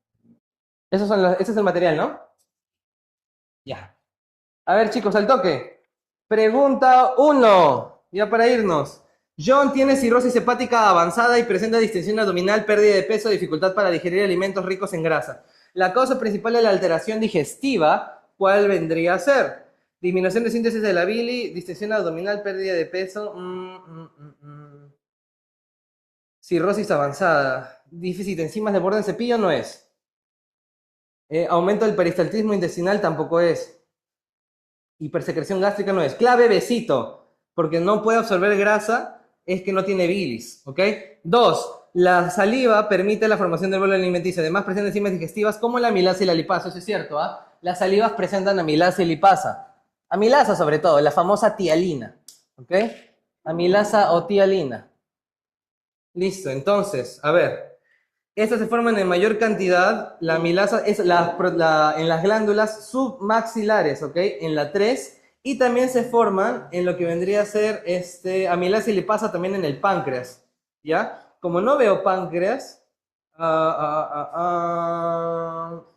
Ese es el material, ¿no? Ya. A ver, chicos, al toque. Pregunta 1. Ya para irnos. John tiene cirrosis hepática avanzada y presenta distensión abdominal, pérdida de peso, dificultad para digerir alimentos ricos en grasa. La causa principal de la alteración digestiva, ¿cuál vendría a ser? Disminución de síntesis de la bili, distensión abdominal, pérdida de peso. Cirrosis avanzada. Déficit de enzimas de borde en cepillo no es. Aumento del peristaltismo intestinal tampoco es. Hipersecreción gástrica no es. Clave besito, porque no puede absorber grasa, es que no tiene bilis, ¿ok? 2. La saliva permite la formación del bolo alimenticio. Además presenta enzimas digestivas como la amilasa y la lipasa. Eso es cierto, ¿ah? Las salivas presentan amilasa y lipasa. Amilasa sobre todo, la famosa tialina, ¿ok? Amilasa o tialina. Listo, entonces, a ver. Estas se forman en mayor cantidad, la amilasa es en las glándulas submaxilares, ¿ok? En la 3, y también se forman en lo que vendría a ser amilasa y lipasa también en el páncreas, ¿ya? Como no veo páncreas,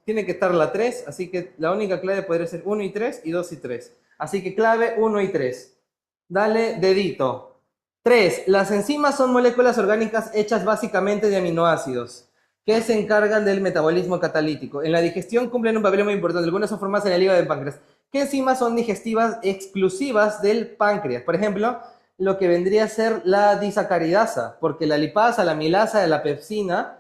tiene que estar la 3, así que la única clave podría ser 1 y 3 y 2 y 3. Así que clave 1 y 3. Dale dedito. 3. Las enzimas son moléculas orgánicas hechas básicamente de aminoácidos que se encargan del metabolismo catalítico. En la digestión cumplen un papel muy importante. Algunas son formadas en el hígado del páncreas. ¿Qué enzimas son digestivas exclusivas del páncreas? Por ejemplo, lo que vendría a ser la disacaridasa, porque la lipasa, la amilasa, la pepsina,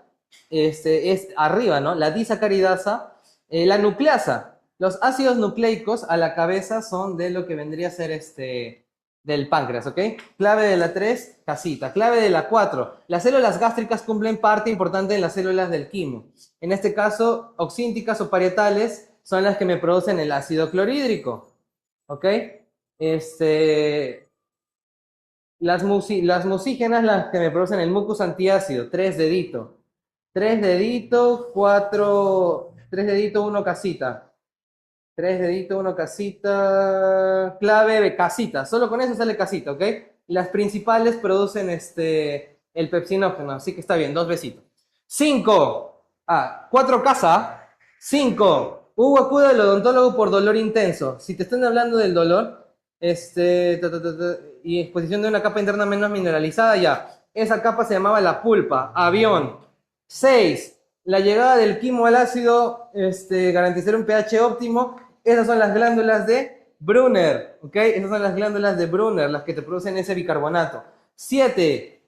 es arriba, ¿no? La disacaridasa, la nucleasa. Los ácidos nucleicos a la cabeza son de lo que vendría a ser del páncreas, ¿ok? Clave de la 3, casita. Clave de la 4, las células gástricas cumplen parte importante en las células del quimo. En este caso, oxínticas o parietales son las que me producen el ácido clorhídrico, ¿ok? Las mucígenas, las que me producen el mucus antiácido, 3 dedito. 3 dedito, 4, 3 dedito, 1 casita. 3 deditos, 1 casita, clave de casita. Solo con eso sale casita, ¿ok? Las principales producen el pepsinógeno, así que está bien, 2 besitos. 5. 4 casa. 5. Hugo acude al odontólogo por dolor intenso. Si te están hablando del dolor, y exposición de una capa interna menos mineralizada, ya. Esa capa se llamaba la pulpa, avión. 6. La llegada del quimo al ácido, garantizar un pH óptimo. Esas son las glándulas de Brunner, ¿ok? Esas son las glándulas de Brunner, las que te producen ese bicarbonato. 7.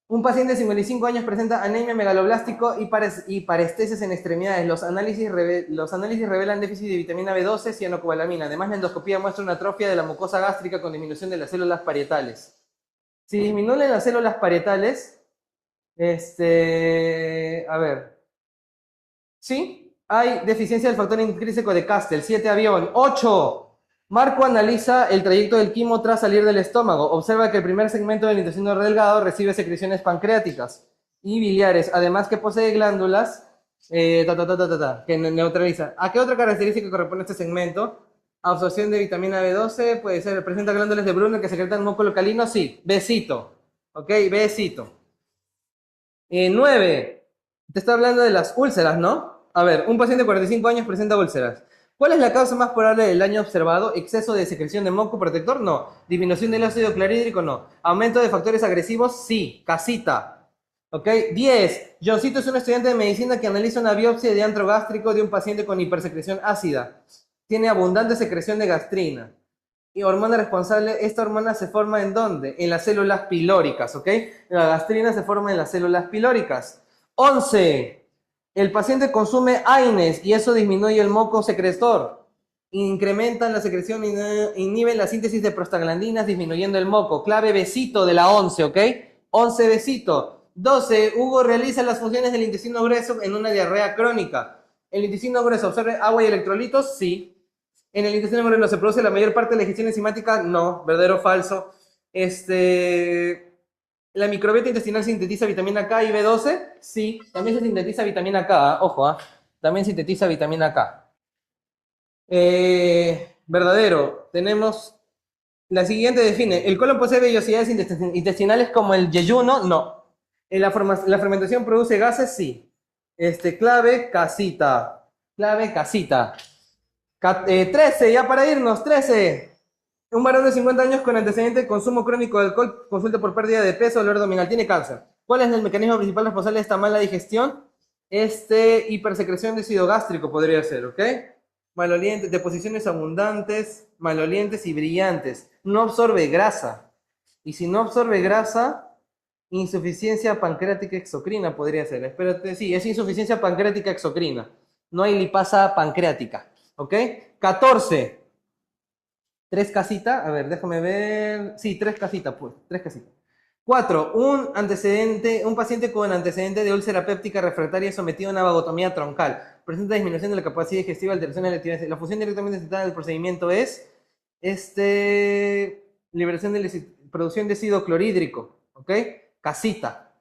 Un paciente de 55 años presenta anemia megaloblástico y parestesis en extremidades. Los análisis revelan déficit de vitamina B12, cianocobalamina. Además, la endoscopía muestra una atrofia de la mucosa gástrica con disminución de las células parietales. Si disminuyen las células parietales, a ver, ¿sí? Hay deficiencia del factor intrínseco de Castel. 7, avión. 8. Marco analiza el trayecto del quimo tras salir del estómago. Observa que el primer segmento del intestino delgado recibe secreciones pancreáticas y biliares, además que posee glándulas que neutraliza. ¿A qué otra característica corresponde este segmento? Absorción de vitamina B12, puede ser, presenta glándulas de Brunner que secretan músculo alcalino, sí. Besito. ¿Ok? Besito. 9. Te está hablando de las úlceras, ¿no? A ver, un paciente de 45 años presenta úlceras. ¿Cuál es la causa más probable del daño observado? ¿Exceso de secreción de moco protector? No. ¿Disminución del ácido clorhídrico? No. ¿Aumento de factores agresivos? Sí. Casita. ¿Ok? 10. Johncito es un estudiante de medicina que analiza una biopsia de antro gástrico de un paciente con hipersecreción ácida. Tiene abundante secreción de gastrina. Y hormona responsable, esta hormona se forma ¿en dónde? En las células pilóricas, ¿ok? La gastrina se forma en las células pilóricas. 11. El paciente consume AINES y eso disminuye el moco secretor. Incrementan la secreción, inhiben la síntesis de prostaglandinas, disminuyendo el moco. Clave besito de la 11, ¿ok? 11 besito. 12. Hugo realiza las funciones del intestino grueso en una diarrea crónica. ¿El intestino grueso absorbe agua y electrolitos? Sí. ¿En el intestino grueso se produce la mayor parte de la digestión enzimática? No. ¿Verdadero o falso? ¿La microbiota intestinal sintetiza vitamina K y B12? Sí. También se sintetiza vitamina K, ¿eh? Ojo, ¿eh? También sintetiza vitamina K. Verdadero. Tenemos la siguiente define. ¿El colon posee vellosidades intestinales como el yeyuno? No. ¿La fermentación produce gases? Sí. Clave, casita. Clave, casita. 13, ya para irnos, 13. Un varón de 50 años con antecedente de consumo crónico de alcohol, consulta por pérdida de peso, dolor abdominal, tiene cáncer. ¿Cuál es el mecanismo principal responsable de esta mala digestión? Hipersecreción de ácido gástrico podría ser, ¿ok? Malolientes, deposiciones abundantes, malolientes y brillantes. No absorbe grasa. Y si no absorbe grasa, insuficiencia pancreática exocrina podría ser. Espérate, sí, es insuficiencia pancreática exocrina. No hay lipasa pancreática, ¿ok? 14. 3 casitas, a ver, déjame ver. Sí, 3 casitas, pues, 3 casitas. 4. Un paciente con antecedente de úlcera péptica refractaria sometido a una vagotomía troncal. Presenta disminución de la capacidad digestiva, alteración de la actividad. La función directamente citada del procedimiento es liberación de producción de ácido clorhídrico, ¿ok? Casita.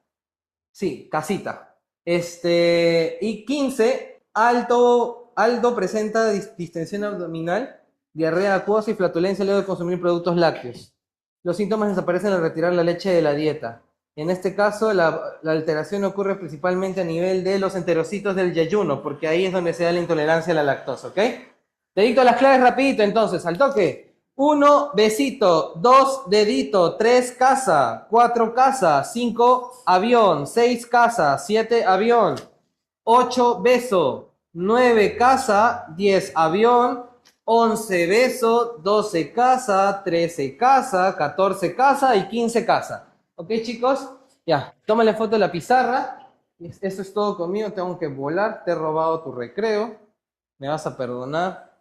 Sí, casita. Y 15, Aldo presenta distensión abdominal, diarrea acuosa y flatulencia luego de consumir productos lácteos. Los síntomas desaparecen al retirar la leche de la dieta. En este caso, la alteración ocurre principalmente a nivel de los enterocitos del yeyuno, porque ahí es donde se da la intolerancia a la lactosa, ¿ok? Te dicto las claves rapidito, entonces, al toque. 1, besito. 2, dedito. 3, casa. 4, casa. 5, avión. 6, casa. 7, avión. 8, beso. 9, casa. 10, avión. 11, beso. 12, casa. 13, casa. 14, casa. Y 15, casa. ¿Ok, chicos? Ya, tómale foto de la pizarra. Eso es todo conmigo. Tengo que volar. Te he robado tu recreo. Me vas a perdonar.